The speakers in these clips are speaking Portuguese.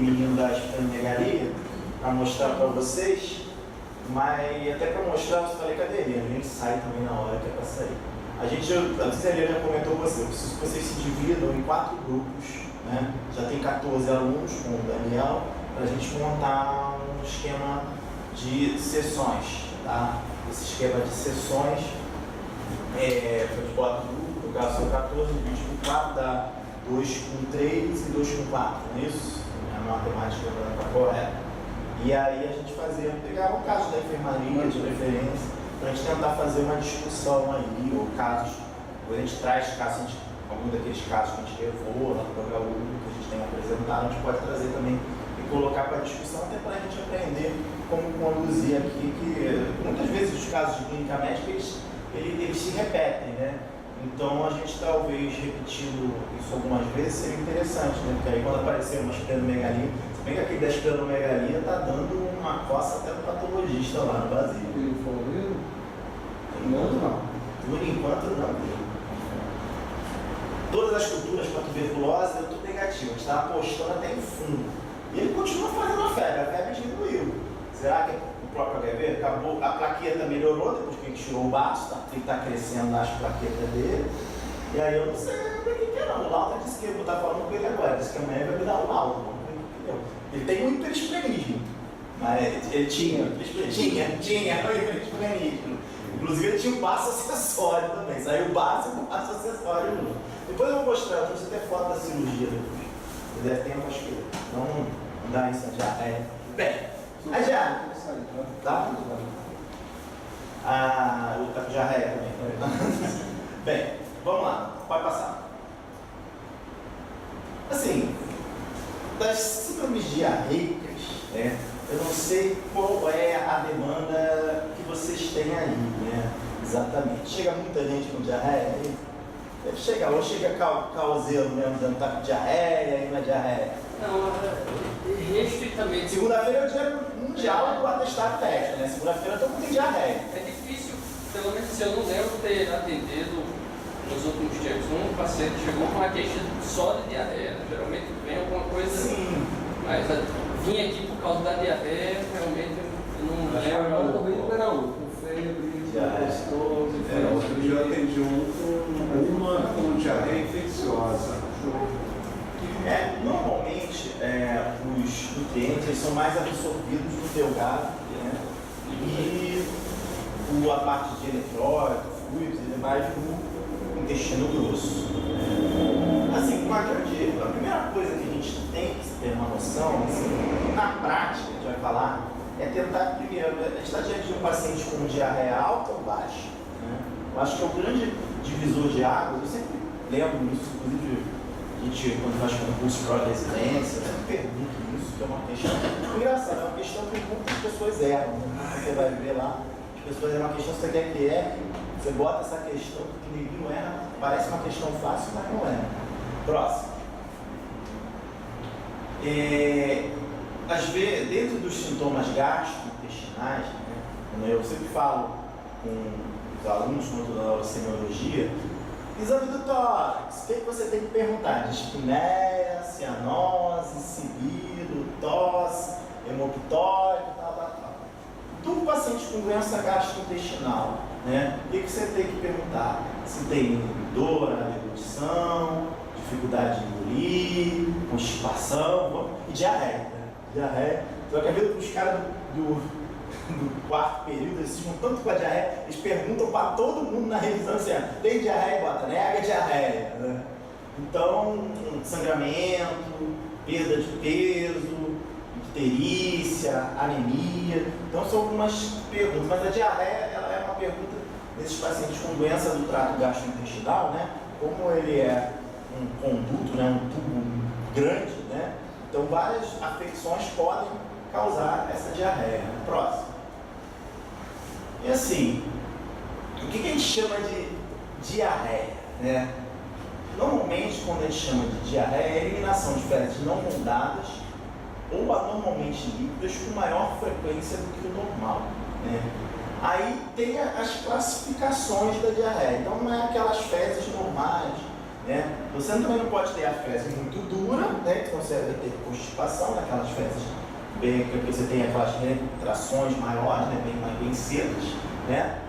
menino da esplenomegalia para mostrar para vocês, mas até para mostrar, eu falei, cadê ele? A gente sai também na hora que é para sair. A gente, a Helena comentou com você, eu preciso que vocês se dividam em 4 grupos, né? Já tem 14 alunos com o Daniel, para a gente montar um esquema de sessões, tá? Esse esquema de sessões, a gente bota o grupo, no caso são 14, divide por 4, dá 2 com 3 e 2 com 4, não é isso? A matemática está correta. E aí a gente pegava o caso da enfermaria de preferência, para a gente tentar fazer uma discussão aí, ou casos, a gente traz casos, algum daqueles casos que a gente levou lá no programa que a gente tem apresentado, a gente pode trazer também e colocar para discussão, até para a gente aprender como conduzir aqui, que muitas vezes os casos de clínica médica, eles se repetem, né? Então a gente talvez repetindo isso algumas vezes seria interessante, né? Porque aí quando aparecer uma esplenomegalia, se bem que aquele da esplenomegalia está dando uma coça até no patologista lá no Brasil. Ele falou mesmo? Por enquanto não. Todas as culturas para tuberculose deu tudo negativo, a gente estava apostando até em fundo. E ele continua fazendo a febre diminuiu. Será que o próprio HIV acabou, a plaqueta melhorou depois que a gente tirou o baço, tá? Ele está crescendo nas plaquetas dele. E aí eu não sei o que é não. O Lauta disse que eu vou estar falando com ele agora, disse que amanhã vai me dar o laudo. Ele tem muito hiperesplenismo, mas ele tinha hiperesplenismo. Inclusive ele tinha um baço acessório também, saiu o básico e o baço acessório novo. Depois eu vou mostrar, eu trouxe até foto da cirurgia depois. Se der tempo, acho que não dá isso já. Bem, aí já. Tá? O tá com diarreia também. Bem, vamos lá, pode passar. Assim, das síndromes diarreicas, né? Eu não sei qual é a demanda que vocês têm aí, né? Exatamente. Chega muita gente com diarreia aí? Deve chegar, ou chega causeiro mesmo, dando tá com diarreia e não é diarreia? Não, restritamente. Segunda-feira é o dia mundial do atestado teste, né? Segunda-feira todo mundo tem diarreia. É difícil, pelo menos se eu não lembro ter atendido nos últimos tempos, um paciente chegou com uma queixa só de diarreia, né? Geralmente vem alguma coisa. Sim. Mas vim aqui por causa da diarreia, realmente eu não lembro. Agora também era com febre, gostoso. Eu já atendi uma com diarreia infecciosa. Normalmente os nutrientes são mais absorvidos no delgado, né? E a parte de eletrólito, fluidos, ele é mais no intestino grosso. Assim, a primeira coisa que a gente tem que ter uma noção, assim, na prática, a gente vai falar, é tentar primeiro, a gente está diante de um paciente com diarreia alta ou baixa, né? Eu acho que é o grande divisor de águas, eu sempre lembro disso, inclusive a gente, quando faz concurso para residência, eu sempre pergunto isso, que é uma questão engraçada, é uma questão que muitas pessoas erram, né? Você vai ver lá, as pessoas erram uma questão que você quer que erre, você bota essa questão que ninguém não erra, parece uma questão fácil, mas não é. Próximo. Às vezes, dentro dos sintomas gastrointestinais, né, eu sempre falo com os alunos quando da aula de semiologia, exame do tórax, o que você tem que perguntar? Dispneia, cianose, sibilo, tosse, hemoptórico, tal. Do paciente com doença gastrointestinal, né, o que você tem que perguntar? Se tem dor na deglutição, dificuldade de engolir, constipação e diarreia. Né? Diarreia. Você vai ver os caras do quarto período, eles se juntam tanto com a diarreia, eles perguntam para todo mundo na revisão assim, tem diarreia, bota, nega diarreia. Né? Então, sangramento, perda de peso, icterícia, anemia. Então são algumas perguntas, mas a diarreia ela é uma pergunta desses pacientes com doença do trato gastrointestinal, né? Como ele é um conduto, né? Um tubo grande, né? Então várias afecções podem causar essa diarreia. Próximo. E assim, o que a gente chama de diarreia, né? Normalmente, quando a gente chama de diarreia, é a eliminação de fezes não moldadas ou anormalmente líquidas com maior frequência do que o normal, né? Aí tem as classificações da diarreia. Então não é aquelas fezes normais, né? Você também não pode ter a fezes muito dura, né? Então você vai ter constipação naquelas fezes bem, que você tem aquelas retrações maiores, né? bem secas, né?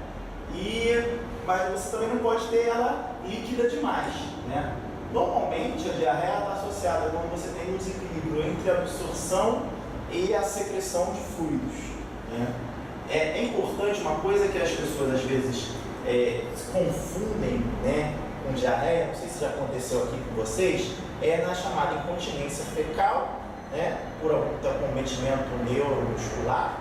Mas você também não pode ter ela líquida demais, né? Normalmente a diarreia está associada quando você tem um desequilíbrio entre a absorção e a secreção de fluidos, né? É importante uma coisa que as pessoas às vezes se confundem, né, com diarreia, não sei se já aconteceu aqui com vocês, é na chamada incontinência fecal, né, por algum comprometimento neuromuscular,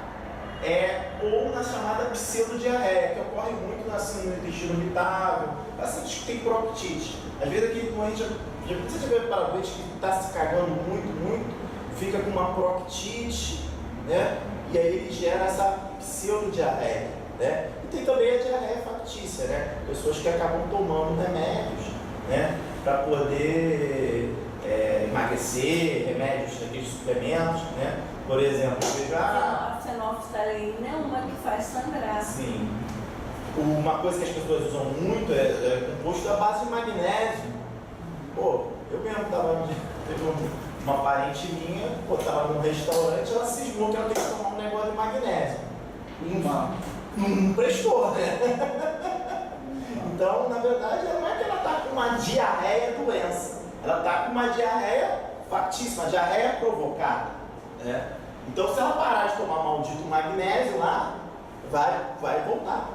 ou na chamada pseudodiarreia, que ocorre muito no intestino irritável, pacientes que têm proctite. Às vezes aquele doente, você já viu para o doente que está se cagando muito, fica com uma proctite, né, e aí ele gera essa pseudodiarreia, né? E tem também a diarreia factícia, né? Pessoas que acabam tomando remédios, né, para poder emagrecer, remédios, aqueles suplementos, né? Por exemplo, A fenolftaleína é uma que faz sangrar. Sim. Uma coisa que as pessoas usam muito é composto à base de magnésio. Pô, eu mesmo teve uma parente minha, estava num restaurante, ela cismou que ela tem que tomar um negócio de magnésio. Não prestou, né? Então, na verdade, não é que ela está com uma diarreia doença, ela está com uma diarreia factíssima, diarreia provocada, né? Então, se ela parar de tomar maldito magnésio lá, vai voltar,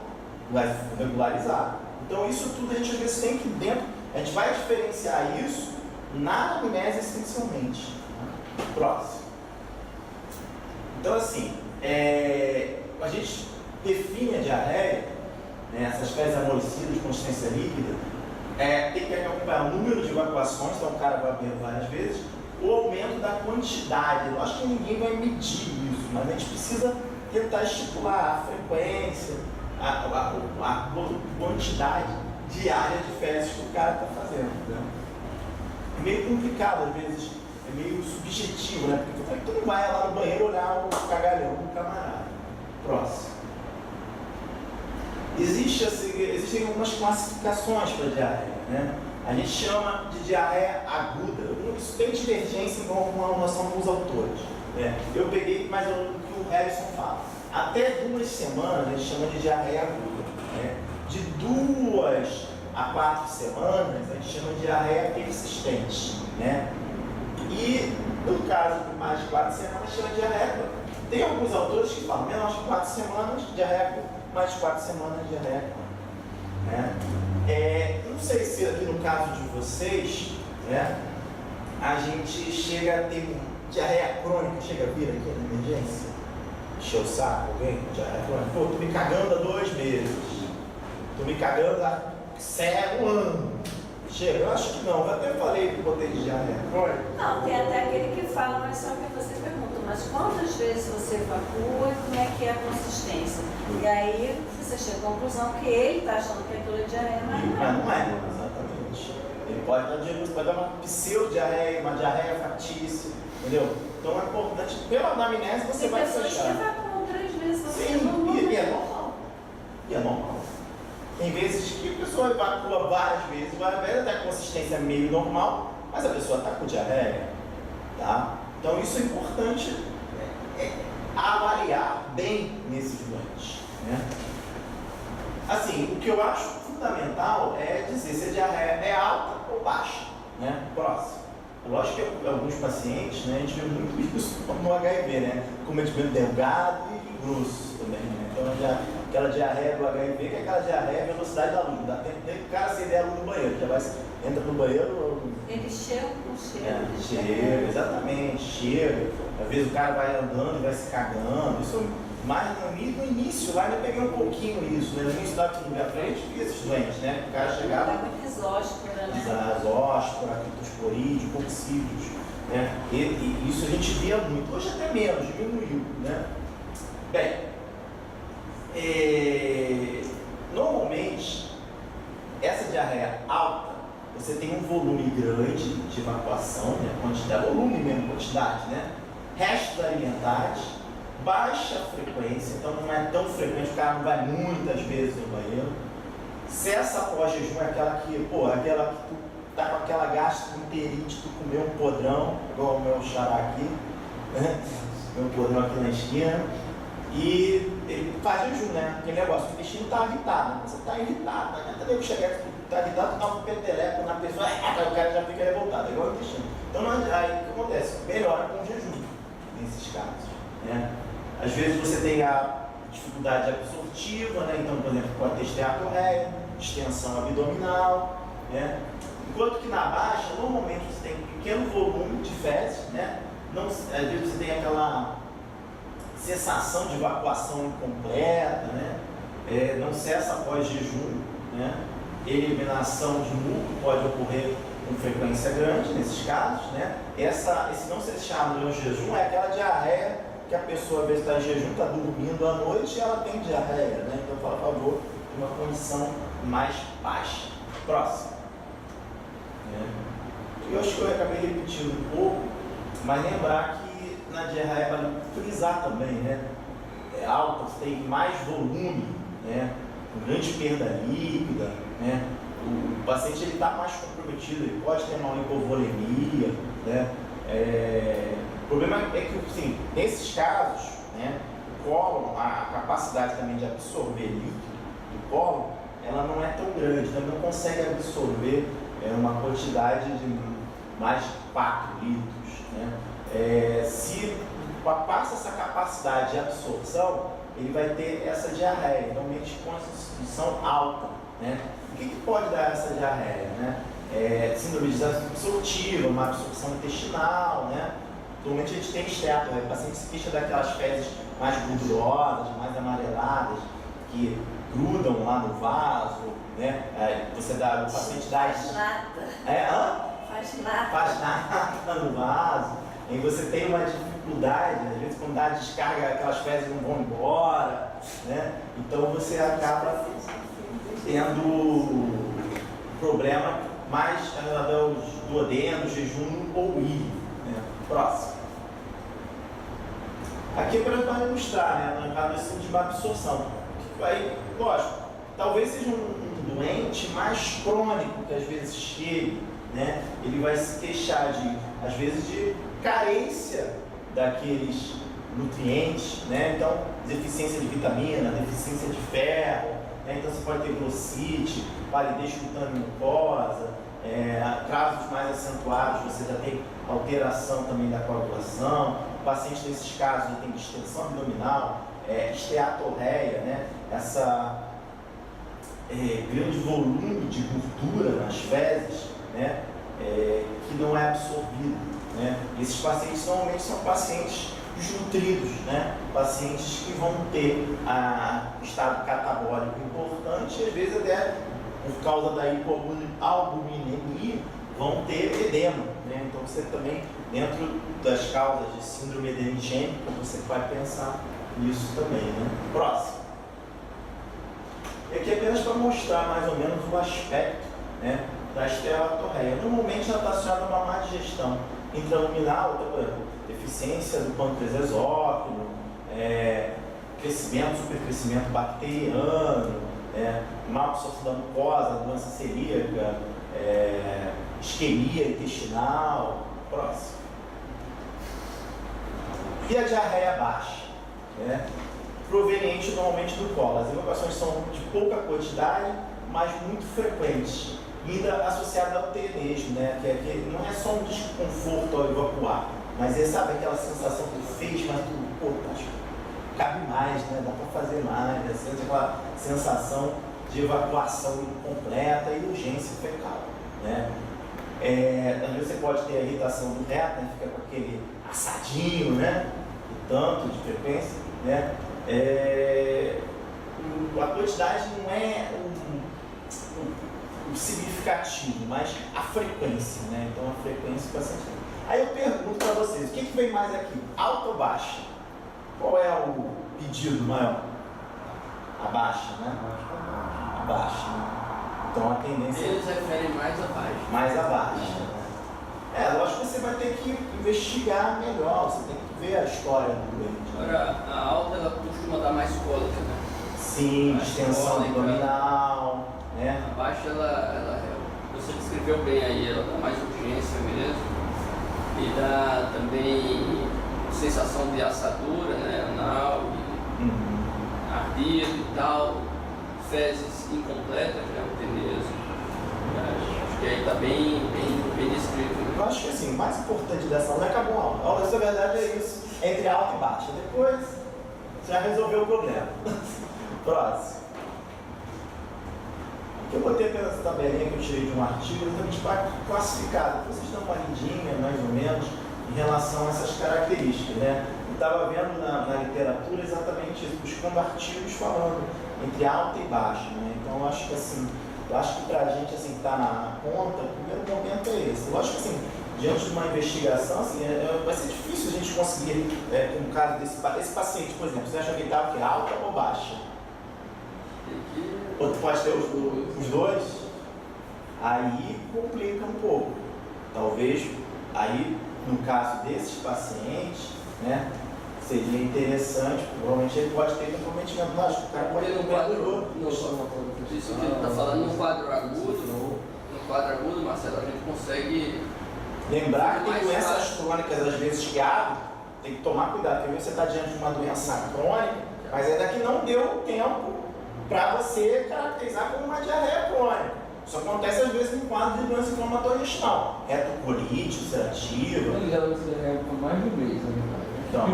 vai regularizar. Então, isso tudo a gente às vezes tem que dentro, a gente vai diferenciar isso na anamnese essencialmente. Próximo. Então, assim, a gente define a diarreia, né, essas fezes amolecidas, consistência líquida, tem que acompanhar o número de evacuações, então o cara vai ver várias vezes, o aumento da quantidade. Eu acho que ninguém vai medir isso, mas a gente precisa tentar estipular a frequência, a quantidade diária de fezes que o cara está fazendo. Né? É meio complicado, às vezes, é meio subjetivo, né? Porque tu não vai lá no banheiro olhar o cagalhão do camarada. Próximo. Existem algumas classificações para diarreia, né? A gente chama de diarreia aguda. Isso tem divergência em relação a alguns autores, né? Eu peguei mais o que o Harrison fala. Até 2 semanas a gente chama de diarreia aguda, né? De 2 a 4 semanas a gente chama de diarreia persistente, né? E no caso de mais de 4 semanas chama de diarreia aguda. Tem alguns autores que falam menos de 4 semanas de diarreia aguda, mais de 4 semanas de diarreia aguda, né? Não sei se aqui no caso de vocês, né, a gente chega a ter diarreia crônica, chega a vir aqui na emergência, encher o saco alguém com diarreia crônica. Pô, tô me cagando há 2 meses, tô me cagando há 1 ano. Chega? Eu acho que não, eu até falei que botei de diarreia crônica. Não, tem até aquele que fala, mas só que você pergunta, mas quantas vezes você evacua e como é que é a consistência? E aí você chega à conclusão que ele está achando que aquilo é diarreia, mas não é. Mas não é, exatamente. Ele pode dar uma pseudo-diarreia, uma diarreia factícia, entendeu? Então é importante, pela anamnese você Tem vai pessoas que fechar. evacuam 3 vezes, você Sim, não e é normal. E é normal. Tem vezes que a pessoa evacua várias vezes até a consistência é meio normal, mas a pessoa está com diarreia, tá? Então isso é importante avaliar bem nesses doentes, né? Assim, o que eu acho fundamental é dizer se a diarreia é alta ou baixa, né? Próximo. Lógico que alguns pacientes, né, a gente vê muito isso no HIV, né? Cometimento delgado e grosso também, né? Então aquela diarreia do HIV, que é aquela diarreia à velocidade da luz, não dá tempo nem o cara acender a luz do banheiro, já vai, entra no banheiro. Ele chega com cheiro. Chega, exatamente, chega. Às vezes o cara vai andando e vai se cagando. Isso, mas no início lá eu peguei um pouquinho isso, né? No início da minha frente, vi esses doentes, né? O cara chegava. Dá muito exóspora, né? Exóspora, criptosporídeo, pouxídeos, né? E isso a gente via muito, hoje até menos, diminuiu, né? Bem, normalmente, essa diarreia alta, você tem um volume grande de evacuação, né? Quantidade, volume mesmo, quantidade, né? Restos alimentares, baixa frequência, então não é tão frequente, o cara não vai muitas vezes no banheiro. Se essa pós-jejum é aquela que tu tá com aquela gastroenterite, tu comeu um podrão, igual o meu xará aqui, né? Meu podrão aqui na esquina, e ele faz jejum, né? Aquele negócio, o intestino está irritado, né? Você está irritado, né? Até eu chegar aqui, está irritado, tu dá um peteleco na pessoa, o cara já fica revoltado, é igual o intestino. Então, aí o que acontece? Melhora com o jejum, nesses casos, né? Às vezes você tem a dificuldade absortiva, né? Então, por exemplo, pode ter esteatorreia, distensão abdominal, né? Enquanto que na baixa, normalmente você tem um pequeno volume de fezes, né? Não, às vezes você tem aquela sensação de evacuação incompleta, né? Não cessa após jejum, né? Eliminação de muco pode ocorrer com frequência grande nesses casos, né? Esse não cessar no jejum é aquela diarreia que a pessoa, às vezes, está em jejum, está dormindo à noite e ela tem diarreia, né? Então, fala a favor de uma condição mais baixa. Próximo. Eu acho que eu acabei repetindo um pouco, mas lembrar que na diarreia vale frisar também, né? É alta, você tem mais volume, né? Com grande perda líquida, né? O paciente está mais comprometido, ele pode ter uma hipovolemia, né? O problema é que, assim, nesses casos, né, o cólon, a capacidade também de absorver líquido do cólon, ela não é tão grande, então ele não consegue absorver uma quantidade de mais de 4 litros. Né? Se passa essa capacidade de absorção, ele vai ter essa diarreia, normalmente com essa constituição alta. Né? O que pode dar essa diarreia? Né? Síndrome de absortiva, uma absorção intestinal, né? Normalmente a gente tem esteatorreia, o paciente se queixa daquelas fezes mais gordurosas, mais amareladas, que grudam lá no vaso, né? O paciente dá... Faz nada. Faz nada. Faz nada no vaso. E você tem uma dificuldade, às vezes quando dá a descarga, aquelas fezes não vão embora, né? Então você acaba tendo problema mais dos duodenos, jejum ou íleo. Né? Próximo. Aqui é para ilustrar, né? No caso de uma absorção. Aí, lógico, talvez seja um doente mais crônico que às vezes chegue, né? Ele vai se queixar às vezes de carência daqueles nutrientes, né? Então, deficiência de vitamina, deficiência de ferro, né? Então você pode ter glossite, palidez cutânea mucosa, casos mais acentuados, você já tem alteração também da coagulação. O paciente nesses casos tem distensão abdominal, esteatorreia, né? Essa grande volume de gordura nas fezes, né? Que não é absorvido, né? Esses pacientes normalmente são pacientes desnutridos, né? Pacientes que vão ter estado catabólico importante e às vezes até por causa da hipoalbuminemia vão ter edema, né? Então você também, dentro das causas de síndrome edemigênica, você vai pensar nisso também, né? Próximo. E aqui é apenas para mostrar mais ou menos o aspecto, né, da esteatorreia. Normalmente ela está associada a uma má digestão intraluminal, por exemplo, deficiência do pâncreas exócrino, supercrescimento bacteriano, má absorção da mucosa, doença celíaca, isquemia intestinal. Próximo. E a diarreia baixa, né? Proveniente normalmente do colo. As evacuações são de pouca quantidade, mas muito frequentes, ainda associada ao tenesmo, né? Que não é só um desconforto ao evacuar, mas sabe aquela sensação que tu fez, mas tu, cabe mais, né? Dá para fazer mais, né? Sente aquela sensação de evacuação incompleta e urgência fecal, né? Às vezes você pode ter a irritação do reto, né? Fica com aquele assadinho, né? O tanto de frequência, né? A quantidade não é o significativo, mas a frequência, né? Então a frequência bastante. Aí eu pergunto para vocês, o que vem mais aqui? Alta ou baixa? Qual é o pedido maior? A baixa, né? A baixa, né? Então a tendência... Eles referem mais a baixa. Mais a baixa. Lógico que você vai ter que investigar melhor, você tem que ver a história do doente. Agora, a alta ela costuma dar mais cólica, né? Sim, mais distensão cólica. abdominal, né? A baixa ela você descreveu bem aí, ela dá mais urgência mesmo e dá também sensação de assadura, né, anal, ardido e tal, fezes incompletas, né, o tenesmo. Acho que aí está bem descrito. Eu acho que assim, o mais importante dessa aula é acabou a aula. A aula, na verdade, é isso, entre alta e baixa. Depois, você já resolveu o problema. Próximo. Eu botei aquela tabelinha que eu tirei de um artigo exatamente para classificar. Depois vocês dão uma lidinha, mais ou menos, em relação a essas características, né? Eu estava vendo na literatura exatamente isso, buscando artigos falando entre alta e baixa, né? Então, eu acho que assim, para a gente assim, que está na ponta, o primeiro momento é esse. Eu acho que assim, diante de uma investigação, assim, vai ser difícil a gente conseguir, no caso desse paciente, por exemplo, você acha que ele estava alta ou baixa? Ou tu pode ter os dois? Aí complica um pouco. Talvez, aí, no caso desses pacientes, né, seria interessante, provavelmente ele pode ter comprometimento. Lógico, o cara pode ter Isso que ele está falando no quadro agudo, Marcelo, a gente consegue lembrar que tem mais doenças fácil. crônicas, às vezes, que abrem, tem que tomar cuidado, porque você está diante de uma doença crônica, mas ainda que não deu tempo para você caracterizar como uma diarreia crônica. Isso acontece às vezes em quadro de doença inflamatória intestinal, retocolite, ulcerativa. Ele já é por mais de um mês, na verdade. Então,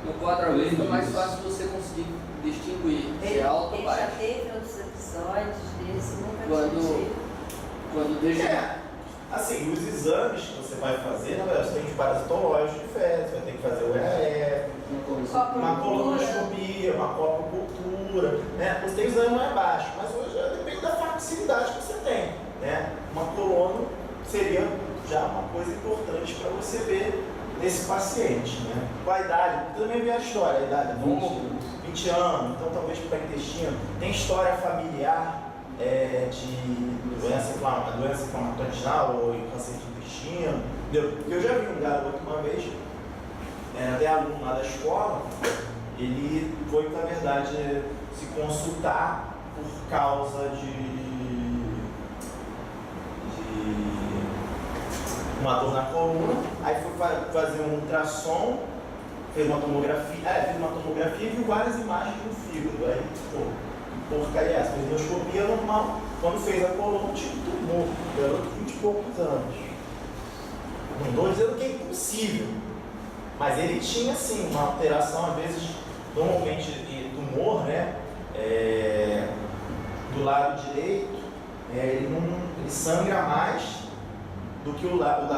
No quadro agudo é mais fácil você conseguir distinguir se é alto ou Ele já baixo. teve outros episódios desse, nunca tive. Quando deixa. Assim, os exames que você vai fazer, na verdade, você tem os parasitológicos de fezes, vai ter que fazer o EAE, uma colonoscopia, uma copocultura, né? Você tem o exame mais baixo, mas hoje depende da facilidade que você tem, né? Uma colono seria já uma coisa importante para você ver nesse paciente, né? Com a idade, também vê a história, a idade, 20 anos, então talvez para intestino, tem história familiar de doença inflamatória intestinal ou câncer de intestino, entendeu? Porque eu já vi um garoto uma vez, até aluno lá da escola, ele foi, na verdade, se consultar por causa de uma dor na coluna, aí foi fazer um ultrassom, fez uma tomografia e viu várias imagens do fígado, aí, porcaria essa, fez endoscopia normal, quando fez a coluna, tinha um tumor, garoto de 20 e poucos anos. Não estou dizendo que é impossível, mas ele tinha sim uma alteração, às vezes, normalmente de tumor, né? Do lado direito, ele sangra mais do que o lado um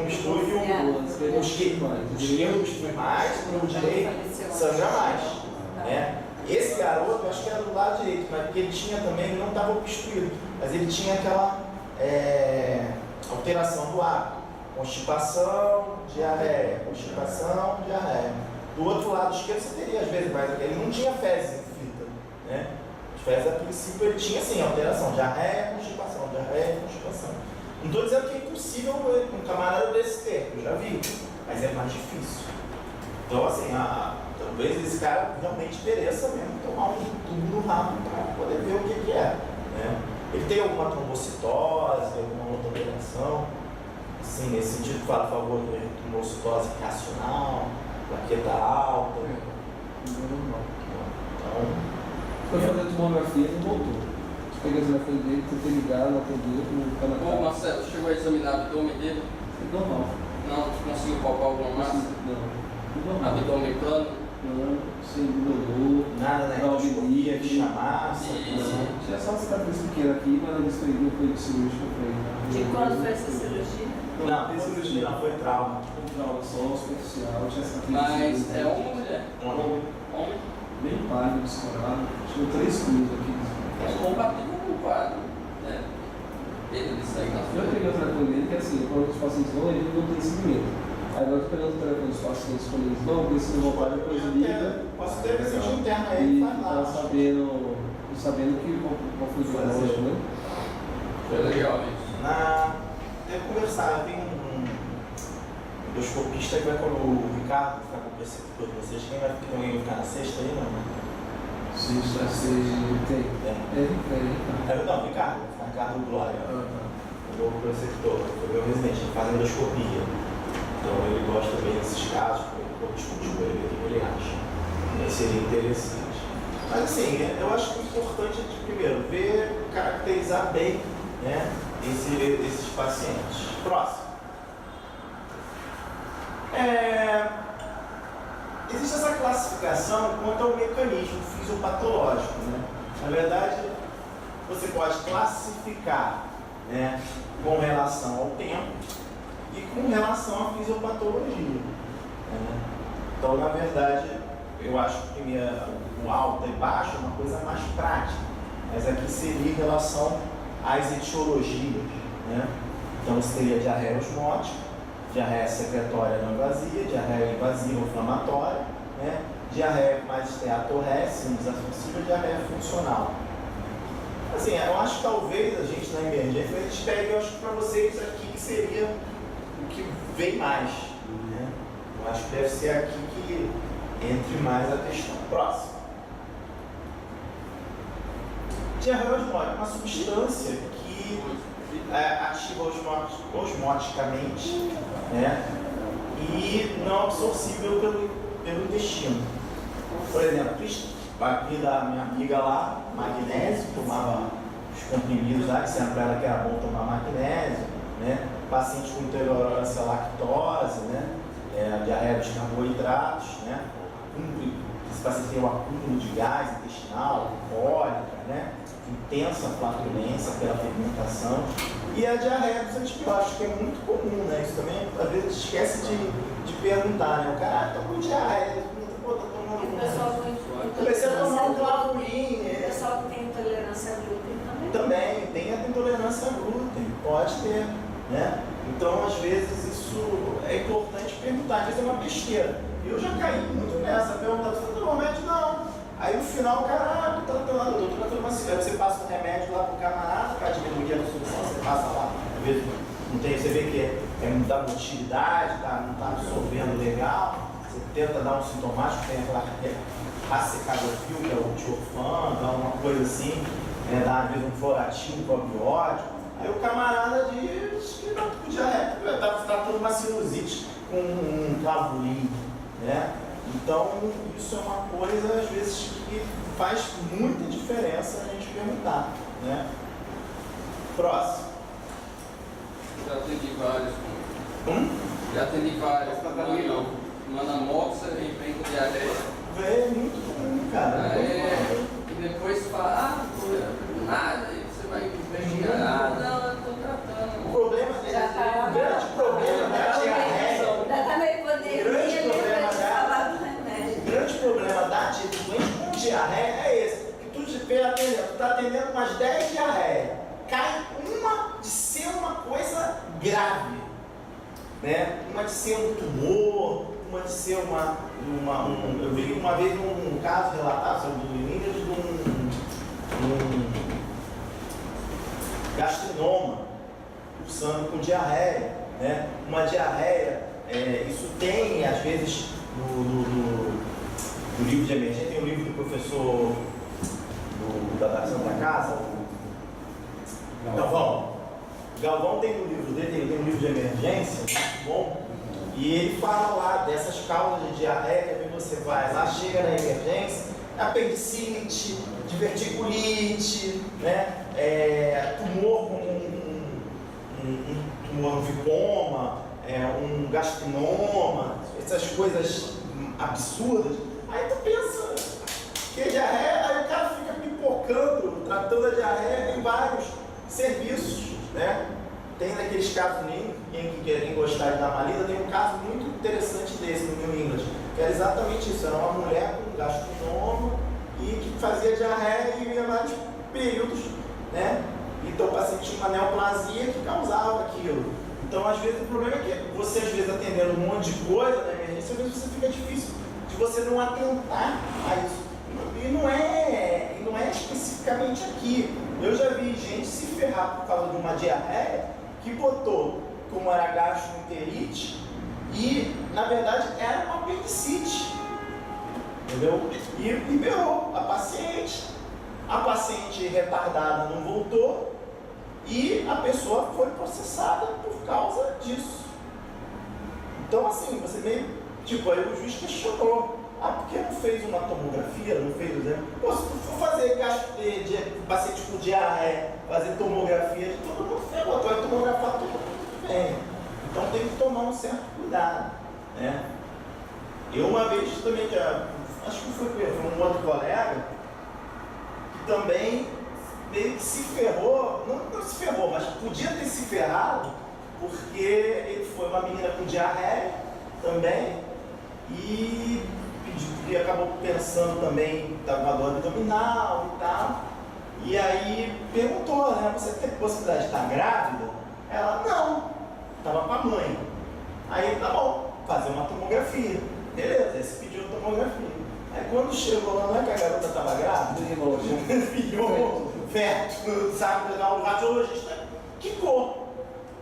obstrui o esquerdo obstrui mais, o direito sangra mais, né? Esse garoto, eu acho que era do lado direito, mas porque ele tinha também, ele não estava obstruído, mas ele tinha aquela alteração do hábito, constipação, diarreia. Do outro lado esquerdo você teria às vezes, mas ele não tinha fezes em fita, né? As fezes, a princípio, ele tinha sim alteração, diarreia, constipação. Não estou dizendo que é impossível um camarada desse ter, eu já vi, mas é mais difícil. Então, assim, talvez esse cara realmente mereça mesmo tomar um tubo no rabo para poder ver o que é, né? Ele tem alguma trombocitose, alguma outra alteração, assim, nesse sentido, fala a favor de trombocitose racional, plaqueta alta. Então, foi fazer a tomografia e não voltou. Peguei a tomografia dele, tentei ligar, não atendeu, não ficar na Ô Marcelo, chegou a examinar o abdômen dele? Normal. Não, conseguiu palpar alguma massa? Não. Abdômen plano? Não, sem dolor. nada, né? Não, Endoscopia, que chamasse. Tinha só uma cicatriz pequena aqui, mas não foi cirúrgico. De quando foi essa cirurgia? Não, foi cirurgia, não, foi trauma. Um trauma só, superficial, tinha cicatriz. Mas é homem ou mulher? Homem. Bem pálido, descolado. Tinha 3 quilos aqui. É compatível com o quadro, né? Ele de sangue na Eu peguei o telefone dele, que assim, quando os pacientes vão, ele não tem seguimento. Aí agora eu tô pegando o telefone dos pacientes, quando eles vão, porque se não voltar, depois liga. Posso ter visita interna aí, E faz tá lá. sabendo que vão fazer o relógio, né? Foi legal isso. Deve conversar, tem um endoscopista que vai com o Ricardo, ficar com o preceptor de vocês. Quem vai ficar na sexta aí, não? Sim, já sei. Tem. Não, Ricardo Glória. O meu preceptor, foi meu residente, ele faz endoscopia. Então ele gosta bem desses casos, eu discuti com ele o que ele acha. E seria interessante. Mas assim, eu acho que o importante é, primeiro, ver, caracterizar bem, né, esses pacientes. Próximo. Existe essa classificação quanto ao mecanismo fisiopatológico, né? Na verdade, você pode classificar, né, com relação ao tempo e com relação à fisiopatologia, né? Então, na verdade, eu acho que o alto e baixo é uma coisa mais prática, mas aqui seria em relação às etiologias, né? Então, seria diarreia osmótica, diarreia secretória não invasiva, diarreia invasiva inflamatória, né? Diarreia mais esteatorrécia, desassociativa, diarreia funcional. Assim, eu acho que talvez a gente na emergência, a gente pegue, eu acho que para vocês aqui que seria o que vem mais, né? Eu acho que deve ser aqui que entre mais a questão. Próximo. Diarreia osmótica é uma substância que ativa osmoticamente, né? E não absorvível pelo intestino. Por exemplo, aqui da minha amiga lá, magnésio, tomava os comprimidos lá, disseram para ela que era bom tomar magnésio, né? Paciente com intolerância à lactose, né? Diarreia dos carboidratos, né? Esse paciente tem um acúmulo de gás intestinal, cólica, né? Intensa flatulência pela fermentação, e a diarreia dos antibióticos, que é muito comum, né? Isso também, às vezes, a gente esquece de perguntar, né? O cara, tá com diarreia, pô, tá tomando... O pessoal comecei a tomar um Clavurin, O pessoal que tem intolerância a glúten também. Também, tem a intolerância a glúten, pode ter, né? Então, às vezes, isso é importante perguntar, às vezes é uma besteira. Eu já caí muito nessa, perguntando, você tá tomando remédio? Não. Aí no final, o cara, tô tratando uma cigarra. Você passa um remédio lá pro camarada, para diminuir a absorção, você passa lá, às vezes não tem, você vê que não dá motilidade, não tá absorvendo legal, você tenta dar um sintomático, tem aquela racecadofil, que é o tiofan, dá uma coisa assim, né, dá às vezes um florativo, um probiótico. Aí o camarada diz que não podia tá tratando uma sinusite com um Clavurin, né? Então, isso é uma coisa, às vezes, que faz muita diferença a gente perguntar, né? Próximo. Já atendi vários Já atendi vários com manamoxa e vem com diarreia. É muito comum, cara. E depois fala, nada, e você vai investigar. Não, eu estou tratando. O problema o grande problema da diarreia. O grande problema da doente com diarreia é esse. Que tu está atendendo umas 10 diarreias. Cai uma de ser uma coisa grave, né? Uma de ser um tumor, uma de ser eu vi uma vez um caso relatado sobre meninas de um gastrinoma, cursando com diarreia, né? Uma diarreia, isso tem às vezes no livro de emergência, tem um livro do professor da Santa Casa, o Galvão. O Galvão tem um livro dele, ele tem um livro de emergência, muito bom, e ele fala lá dessas causas de diarreia, que você vai lá, chega na emergência, apendicite, diverticulite, né? Tumor como um tumor vipoma, um gastrinoma, essas coisas absurdas. Aí tu pensa que a diarreia, aí o cara fica pipocando, tratando a diarreia em vários serviços, né? Tem naqueles casos, quem gostar de dar uma lida, tem um caso muito interessante desse no New England, que era exatamente isso, era uma mulher com gastrinoma e que fazia diarreia e ia vários períodos, né? Então o paciente tinha uma neoplasia que causava aquilo. Então, às vezes, o problema é que você, às vezes, atendendo um monte de coisa na emergência, às vezes você fica difícil de você não atentar a isso. E não é especificamente aqui. Eu já vi gente se ferrar por causa de uma diarreia que botou como era gastroenterite e, na verdade, era uma apendicite. entendeu? E liberou a paciente retardada não voltou e a pessoa foi processada por causa disso. Então assim, você meio, tipo, aí o juiz questionou, por que não fez uma tomografia, não fez o exame? Pô, se tu for fazer gasto de paciente com diarreia, fazer tomografia de todo mundo ferrou, tu vai tomografar todo mundo que vem. Então tem que tomar um certo cuidado, né? Eu uma vez também, acho que foi um outro colega, que também meio que se ferrou, não se ferrou, mas podia ter se ferrado, porque ele foi uma menina com diarreia também, e acabou pensando também, estava com uma dor abdominal e tal, e aí perguntou, né, você tem possibilidade de estar grávida? Ela, não, estava com a mãe. Aí, tá bom, fazer uma tomografia. Beleza, aí se pediu tomografia. Aí quando chegou lá, não é que a garota estava grávida? Enfiou feto, sabe, o radiologista quicou.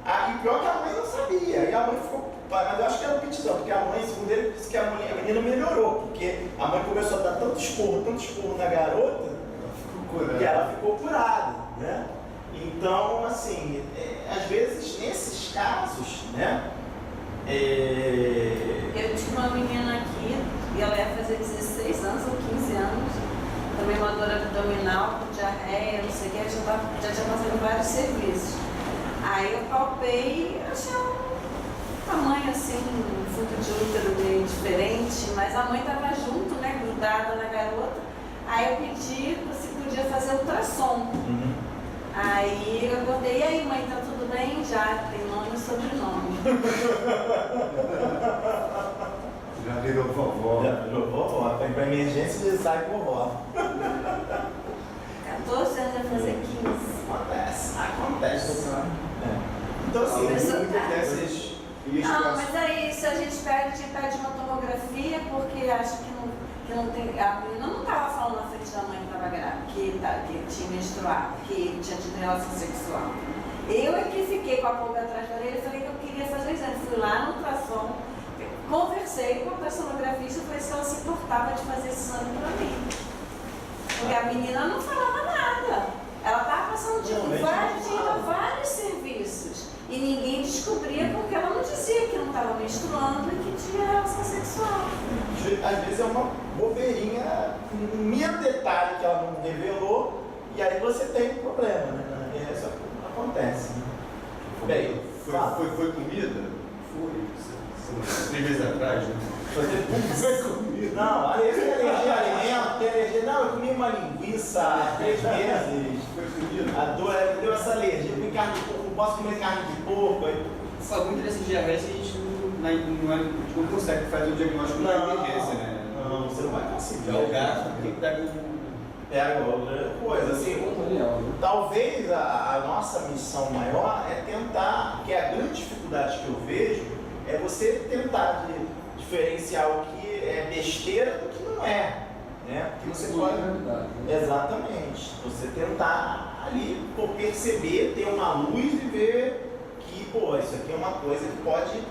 Aí pior que a mãe não sabia, e a mãe ficou, mas eu acho que era petizão, porque a mãe, segundo ele, disse que a menina melhorou, porque a mãe começou a dar tanto esporro na garota, que ela ficou curada, né? Então, assim, às vezes, nesses casos, né? Eu tinha uma menina aqui, e ela ia fazer 16 anos ou 15 anos, também uma dor abdominal, com diarreia, não sei o que, já tinha passado em vários serviços. Aí eu palpei, achei um tamanho assim, um fundo de útero meio diferente, mas a mãe estava junto, né, grudada na garota. Aí eu pedi se podia fazer ultrassom. Aí eu perguntei, e aí mãe, tá tudo bem? Já, tem nome e sobrenome. Já virou vovó. Já virou vovó, tem pra emergência e sai vovó. 14 anos vai fazer 15. Acontece. Então assim, não, mas aí se a gente pede uma tomografia porque acha que não tem. A menina não estava falando na frente da mãe que estava grávida, que tinha menstruado, que tinha tido relação sexual. Eu é que fiquei com a pulga atrás da orelha e falei que eu queria fazer o exame. Fui lá no ultrassom, conversei com a ultrassonografista e falei se ela se importava de fazer esse exame para mim. Porque a menina não falava nada. Ela estava passando tinha vários serviços e ninguém descobria porque ela não dizia que não estava menstruando e que tinha relação sexual. Às vezes é uma bobeirinha, um mínimo detalhe que ela não revelou e aí você tem um problema, né? E isso acontece. Bem, foi comida? Foi. 3 meses atrás, né? Foi comida. Não, às vezes tem alergia a alimento, tem alergia. Não, eu comi uma linguiça há 3 meses. Foi comida. A dor, me deu essa alergia, eu comi carne de porco, não posso comer carne de porco. Faz muito dessas diarreias que a gente não consegue fazer o diagnóstico na emergência, né? Não, você não vai conseguir. É o gato, tem que dar Pega outra coisa, assim, talvez a nossa missão maior é tentar, que a grande dificuldade que eu vejo é você tentar diferenciar o que é besteira do que não é, né? Porque você pode... Exatamente. Você tentar ali, perceber, ter uma luz e ver que, isso aqui é uma coisa que pode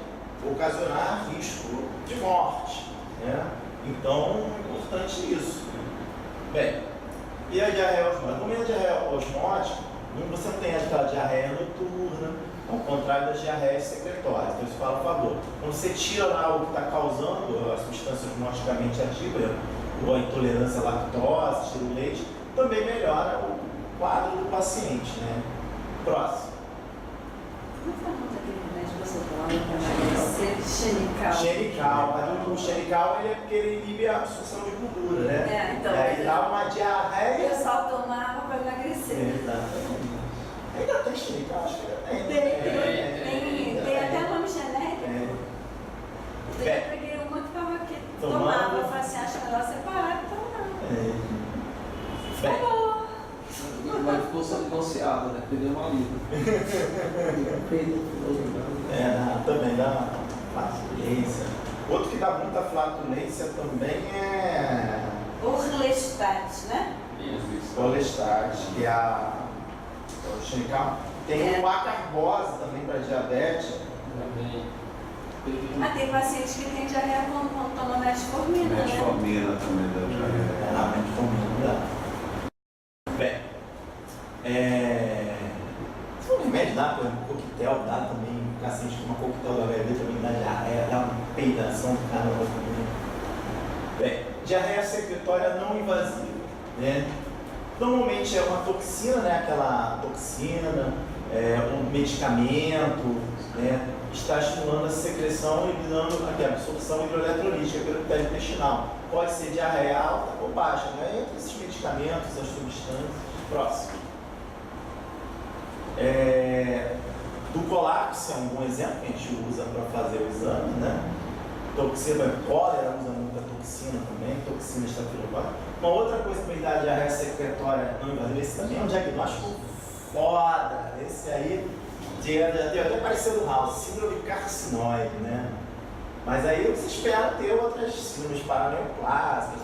ocasionar risco de morte, né? Então, é importante isso. Bem, e a diarreia osmótica? Como é a diarreia osmótica, você não tem aquela diarreia noturna, ao contrário das diarreias secretórias, então isso fala a favor. Quando você tira lá o que está causando a substância osmoticamente ativa, ou a intolerância à lactose, tira o leite, também melhora o quadro do paciente, né? Próximo. Como foi aquele remédio que você toma para emagrecer? Xenical. Xenical. O xenical ele é porque ele inibe a absorção de gordura, né? Então. Aí dá uma diarreia. Eu só tomava para emagrecer. Exatamente. Ainda tem xenical, acho que ainda tem. Tem até nome genérico. Eu peguei uma que estava aqui, tomava, eu falei assim, acho melhor separar e tomar. Acabou. Mas ficou só negociado, né? Perdeu uma livre. Também dá flatulência. Outro que dá muita flatulência também é... Orlistat, né? Isso. Orlistat, que é o xenical. Tem o acarbose também para diabetes. Também. Mas tem pacientes que têm diarreia quando toma metformina, né? Metformina também dá diarreia. Metformina não dá. Bem, se for um remédio dá, por exemplo, coquetel dá também, o paciente com uma coquetel da HIV também dá diarreia, dá uma peidação do cara. Bem, diarreia secretória não invasiva, né? Normalmente é uma toxina, né? Aquela toxina, um medicamento, né? Está estimulando a secreção e dando a absorção hidroeletrolítica pelo epitélio intestinal. Pode ser diarreia alta ou baixa, né? Entre esses medicamentos, as substâncias. Próximo. Do colapso é um bom exemplo que a gente usa para fazer o exame, né? Toxina, cólera usa muita toxina também, toxina estafilocócica. Uma outra coisa para dar diarreia secretória não invasiva, esse também é um diagnóstico foda. Esse aí deu até parecendo House, síndrome carcinoide, né? Mas aí você espera ter outras síndromes paraneoplásicas,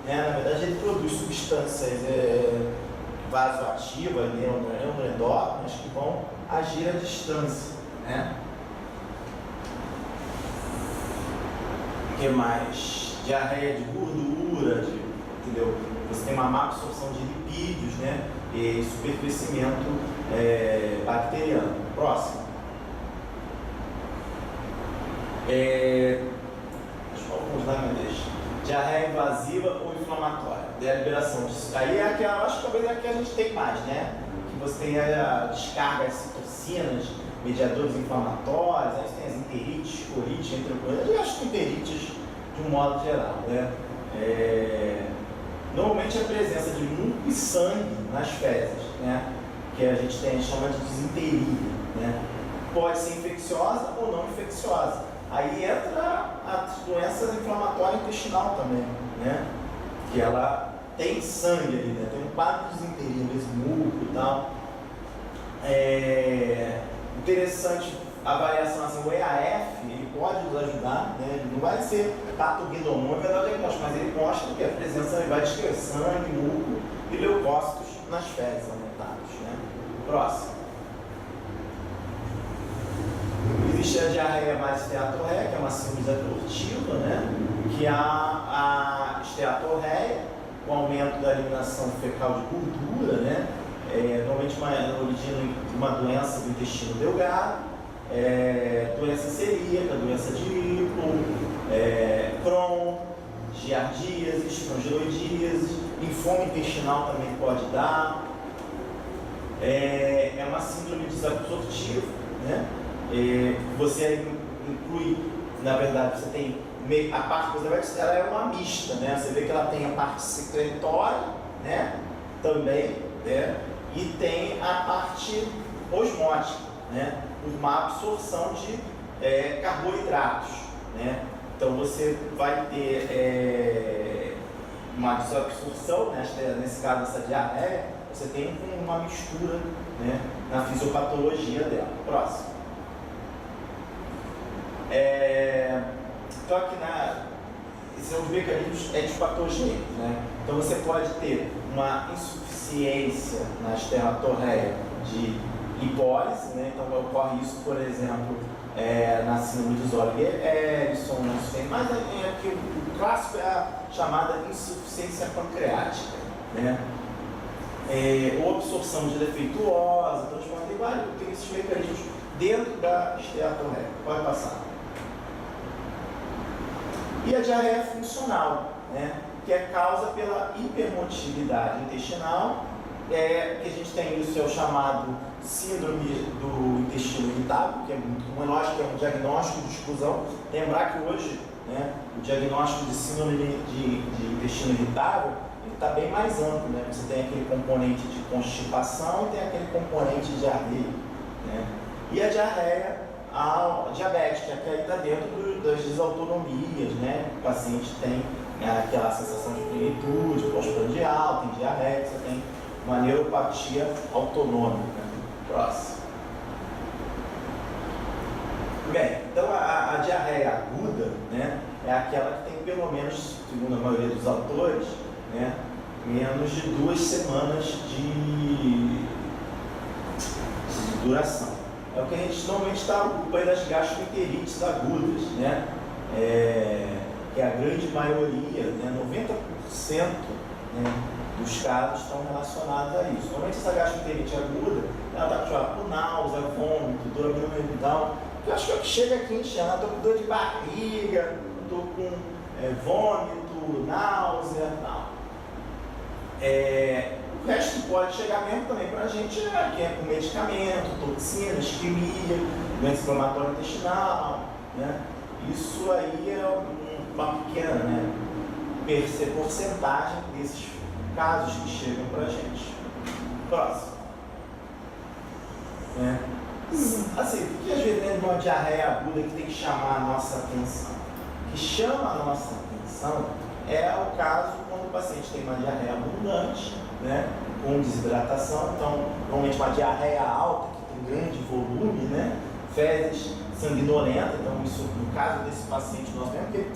né? Na verdade ele produz substâncias vasoativas, neuroendócrinas, que vão agir à distância, né? O que mais? Diarreia de gordura, entendeu? Você tem uma má absorção de lipídios, né? E supercrescimento bacteriano. Próximo. Vamos lá, meu Deus. Diarreia invasiva ou inflamatória. Deliberação disso. Aí é aquela, acho que talvez é a que a gente tem mais, né? Que você tem a descarga de citocinas, mediadores inflamatórios, aí você tem as enterites, colites, entre outras. Eu acho que enterites de um modo geral, né? Normalmente a presença de muco e sangue nas fezes, né? Que a gente chama de desinteria, né? Pode ser infecciosa ou não infecciosa. Aí entra as doenças inflamatórias intestinal também, né? Que ela tem sangue ali, né? Tem um quadro de desinteria, mesmo muco e tal. Interessante a variação assim, o EAF, ele pode nos ajudar, né? Ele não vai ser patognomônico, vai dar o diagnóstico, mas ele mostra que a presença vai descrever sangue, muco e leucócitos nas fezes aumentados, né? Próximo. Existe a diarreia mais esteatorreia, que é uma síndrome abortiva, né? Que a esteatorreia, o aumento da eliminação fecal de gordura, né? Normalmente origina uma doença do intestino delgado, doença celíaca, doença de Whipple, Crohn, giardíase, estrongiloidíase, linfoma intestinal também pode dar. É uma síndrome desabsortiva, né? Você inclui, na verdade, você tem a parte positiva, ela é uma mista, né? Você vê que ela tem a parte secretória, né? Também, né? E tem a parte osmótica, né? Por má absorção de carboidratos, né? Então você vai ter uma desabsorção, né? Nesse caso essa diarreia, você tem uma mistura, né? Na fisiopatologia dela. Próximo. Então aqui são os mecanismos etiopatogênicos, né? Então você pode ter uma insuficiência na esteatorreia de lipólise, né? Então ocorre isso, por exemplo, na síndrome de Zollinger-Ellison, mas aqui o clássico é a chamada insuficiência pancreática, né? Ou absorção de defeituosa, então tem esses mecanismos dentro da esteatorreia. Pode passar. E a diarreia funcional, né? Que é causa pela hipermotilidade intestinal, que a gente tem isso, é o chamado síndrome do intestino irritável, que é muito comum, eu acho que é um diagnóstico de exclusão. Lembrar que hoje, né, o diagnóstico de síndrome de intestino irritável está bem mais amplo, né? Você tem aquele componente de constipação e tem aquele componente de diarreia, né? E a diarreia diabética, que aí está dentro das desautonomias, né? O paciente tem aquela sensação de plenitude, pós-prandial, tem diabetes, você tem uma neuropatia autonômica. Próximo. Bem, então a diarreia aguda, né, é aquela que tem pelo menos, segundo a maioria dos autores, né, menos de 2 semanas de duração. é o que a gente normalmente está ocupando das gastroenterites agudas, né? Que a grande maioria, né, 90%, né, dos casos estão relacionados a isso. Normalmente essa gastroenterite aguda, ela está com náusea, vômito, dor abdominal. Eu acho que é o que chega aqui enchendo, estou com dor de barriga, estou com vômito, náusea, tal. O resto pode chegar mesmo também para a gente, que é com medicamento, toxina, isquemia, doença inflamatória intestinal, né? Isso aí é uma pequena, né, porcentagem desses casos que chegam para a gente. Próximo. Assim, o que às vezes dentro de uma diarreia aguda que tem que chamar a nossa atenção? O que chama a nossa atenção é o caso quando o paciente tem uma diarreia abundante, né, com desidratação, então normalmente uma diarreia alta, que tem grande volume, né, fezes sanguinolentas, então isso no caso desse paciente nosso mesmo, porque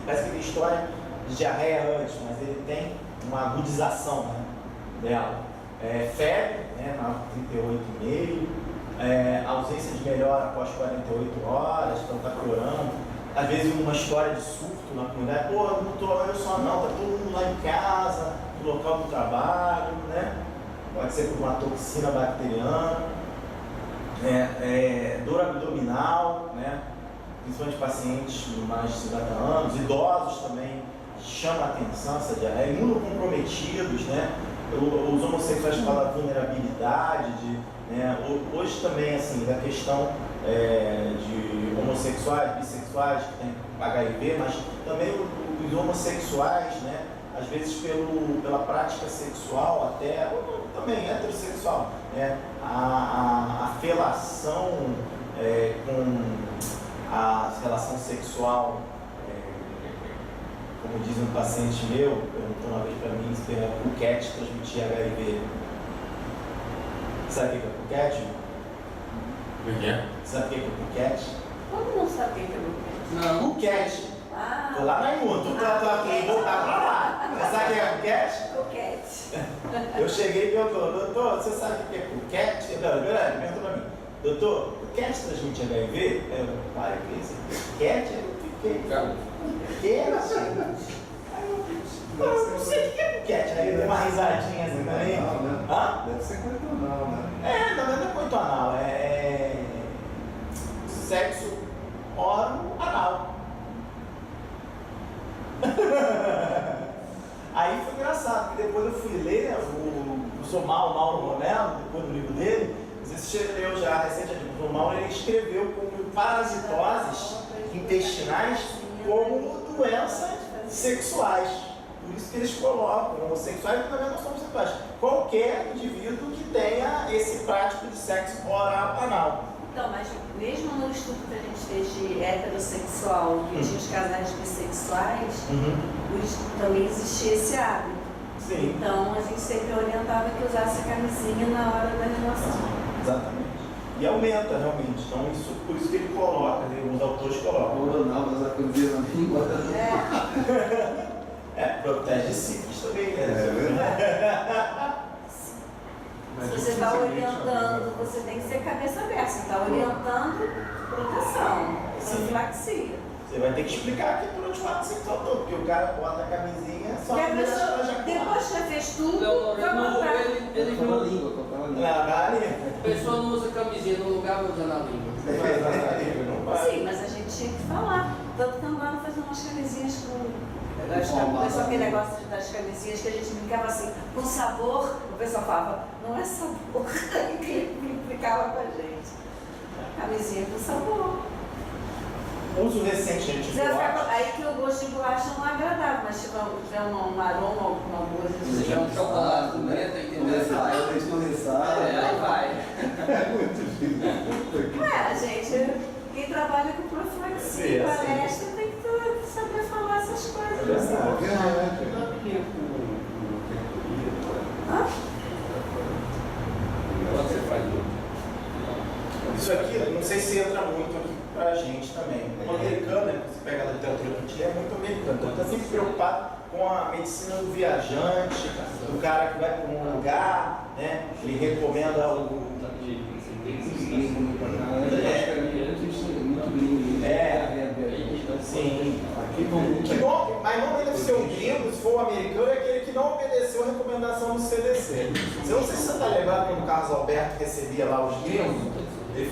parece que tem história de diarreia antes, mas ele tem uma agudização, né, dela. Febre, né, na 38,5, ausência de melhora após 48 horas, então está piorando. Às vezes uma história de surto na comunidade, pô, não estou eu só não, está todo mundo lá em casa, no local do trabalho, né? Pode ser por uma toxina bacteriana, dor abdominal, né? Principalmente pacientes de mais de 50 anos, idosos também, chama a atenção essa diarreia, imunocomprometidos, né? Os homossexuais falam da vulnerabilidade, né? Hoje também, assim, da questão de homossexuais, bissexuais que têm HIV, mas também os homossexuais, né? Às vezes pela prática sexual até, ou também heterossexual, né? A felação com a relação sexual, como diz um paciente meu, perguntou uma vez para mim se o puquete transmitia HIV. Sabe o que é puquete? O que é? Sabe o que é puquete? Todo mundo sabe o que é buquete. Não. Puquete. Ah, Tô lá na Imundo, tô aqui e voltar pra lá. Sabe o que é puquete? buquete. Eu cheguei e perguntou, doutor, você sabe o que é puquete? Ele perguntou pra mim, doutor, puquete transmite HIV? Eu falei, o que é isso? Puquete? Eu fiquei. Puquete? Eu não sei o que é puquete. Aí eu dei uma risadinha assim também. Hã? Deve ser coisa anal, né? Não é muito anal, é sexo oral-anal. Aí foi engraçado, porque depois eu fui ler o Somal, o Mauro Ronello, depois do livro dele, não sei se você leu já recentemente, o Mauro ele escreveu como parasitoses intestinais como doenças sexuais. Por isso que eles colocam homossexuais e também não são homossexuais. Qualquer indivíduo que tenha esse prático de sexo oral-anal. Então, mas mesmo no estudo que a gente fez de heterossexual, que tinha os casais bissexuais, também existia esse hábito. Sim. Então, a gente sempre orientava que usasse a camisinha na hora da relação. Exatamente. E aumenta realmente. Então, por isso que ele coloca, os autores colocam. Oronal, mas a camisinha na língua. Protege de sífilis também, né? É verdade. Se você está orientando, você tem que ser cabeça aberta. Você está orientando proteção, profilaxia. Você vai ter que explicar que por onde fala sexual todo, porque o cara bota a camisinha só Porque a pra pessoa, ela já depois que já fez tudo, vai Não, botar. ele Toca na não. língua, toca na língua. A A pessoa não usa camisinha no lugar, usa na língua. não vai. Sim, mas a gente tinha que falar. Tanto que lá fazendo umas camisinhas com. Começou aquele negócio das camisinhas que a gente brincava assim, com sabor, o pessoal falava, não é sabor, que implicava com a gente. Camisinha com sabor. Uso recente, gente. Você vai ficar, aí que o gosto de bolacha não é agradável, mas se tiver um aroma, alguma coisa Se assim. tiver um chocolate, menta, entendeu? Leite condensado. Aí vai. É muito difícil. Gente, quem trabalha com profilaxia, palestra, tem que saber falar essas coisas. Você faz Isso aqui, não sei se entra muito aqui pra gente também. O americano, né, você pega a literatura que é muito americano, então está sempre preocupado com a medicina do viajante, do cara que vai para um lugar, né? Ele recomenda o. Sim. Que bom, mas não deve ser um gringo, se for um americano, é aquele que não obedeceu a recomendação do CDC. Eu não sei se você está lembrado quando o Carlos Alberto recebia lá os gringos, ele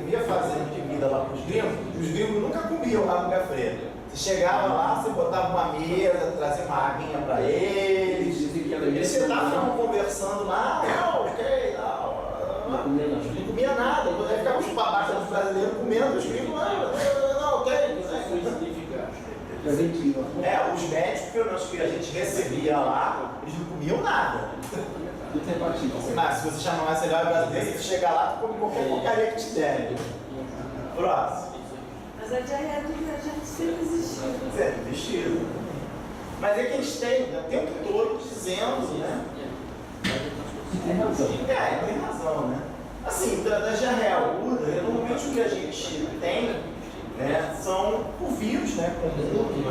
via fazendo comida lá para os gringos nunca comiam lá no café. Você chegava lá, você botava uma mesa, trazia uma aguinha para eles, eles estavam conversando lá, não, ok, não comia nada, aí ficava os babacas dos brasileiros comendo, os gringos, não, ok. Os médicos que a gente recebia lá, eles não comiam nada. Mas se você chamar mais melhor brasileiro, se você chegar lá, tu come qualquer porcaria que te der. Próximo. Mas a diarreia do viajante sempre existiu. Sempre existiu. Mas é que eles têm o tempo todo dizendo, né? Tem razão. Tem razão, né? Assim, da diarreia aguda, normalmente o que a gente tem, né, são o vírus, né, comum,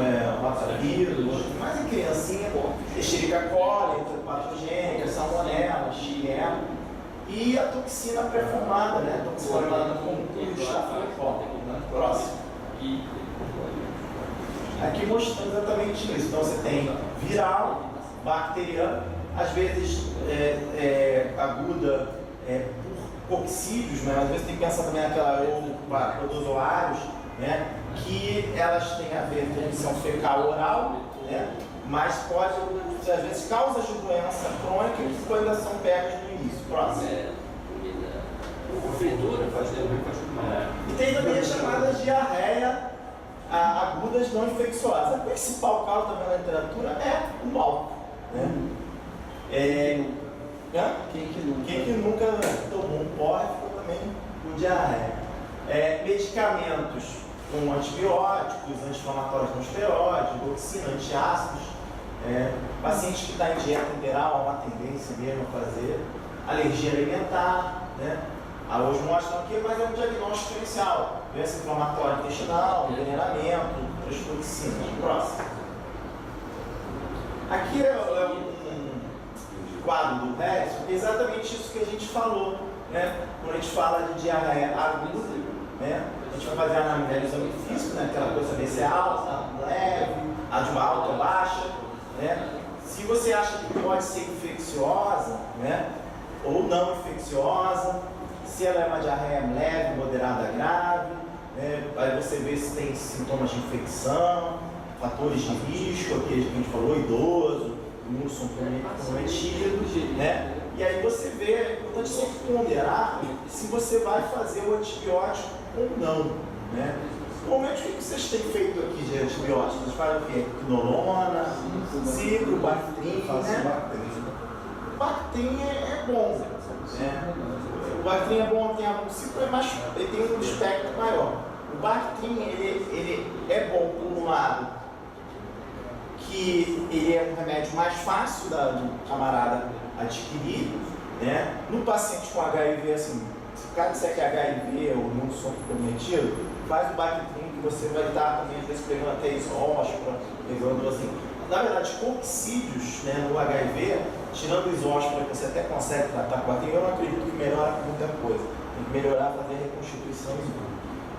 rotavírus, mas em criancinha, Escherichia coli, patogênica, salmonela, Xylella, e a toxina pré-formada, né, toxina formada com o estafilococcus, né? Próximo. Aqui mostrando exatamente isso. Então você tem viral, bacteriano, às vezes aguda por coccídeos, mas às vezes tem que pensar também naquela protozoários, né, que elas têm a ver com emissão fecal oral, né, mas pode, às vezes, causas de doença crônica que ainda são pegas no início. Próximo. E tem também as chamadas diarreia agudas não infecciosas. A principal causa também na literatura é o álcool, né? Quem que nunca tomou um porre ficou também com diarreia. Medicamentos com antibióticos, anti-inflamatórios não esteroides, toxina, antiácidos. Pacientes que estão em dieta integral há uma tendência mesmo a fazer. Alergia alimentar, né? Hoje mostram aqui, mas é um diagnóstico inicial. Doença inflamatória intestinal, envenenamento, outras toxinas. Próximo. Aqui é um quadro do Harris, porque é exatamente isso que a gente falou, né? Quando a gente fala de diarreia aguda, né? A gente vai fazer a anamnese do exame físico, né? Aquela coisa saber se é alta, leve, a de uma alta ou baixa, né? Se você acha que pode ser infecciosa, né? Ou não infecciosa, se ela é uma diarreia leve, moderada, grave, né? Aí você vê se tem sintomas de infecção, fatores de risco, aqueles que a gente falou, idoso, imunossomprometido, né? E aí você vê, é importante sempre ponderar se você vai fazer o antibiótico ou não, né? Normalmente o que vocês têm feito aqui de antibióticos? Vocês fazem o quê? Quinolona, Cipro, Bactrim, né? Bactrim é bom, né? O Bactrim é bom, o Cipro é mais, ele tem um espectro maior. O Bactrim, ele é bom por um lado, que ele é um remédio mais fácil do camarada adquirir, né? No paciente com HIV, assim, se o cara disser que é HIV ou não sou comprometido, faz o Bactrim que você vai estar também, às vezes, pegando até isóspora, pegando assim. Na verdade, coccídeos, né, no HIV, tirando isóspora, que você até consegue tratar com Bactrim, eu não acredito que melhora muita coisa. Tem que melhorar, fazer a reconstituição.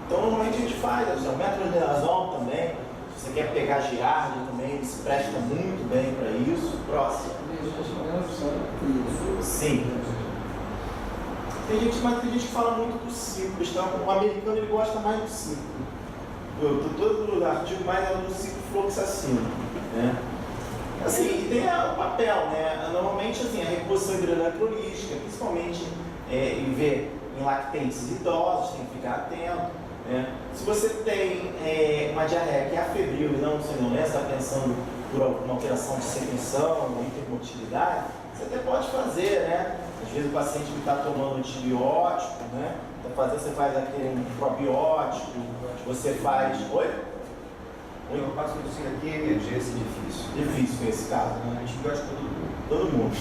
Então, normalmente a gente faz, assim, o metronidazol também. Se você quer pegar giardia também, ele se presta muito bem para isso. Próximo. Sim. Tem gente que fala muito do ciclo. Então, o americano ele gosta mais do ciclo. Todo artigo mais é do ciprofloxacino, né? Assim, e tem o papel, né? Normalmente, assim, a reposição hidroeletrolítica, principalmente em lactentes idosos, tem que ficar atento. Se você tem uma diarreia que é afebril e não sonolência, está pensando por alguma alteração de secreção, uma hipermotilidade, você até pode fazer, né? Às vezes o paciente que está tomando antibiótico, né? Você faz aquele probiótico, você faz. Oi? Eu passo por isso aqui em emergência difícil. Difícil nesse caso, né? Antibiótico Todo mundo.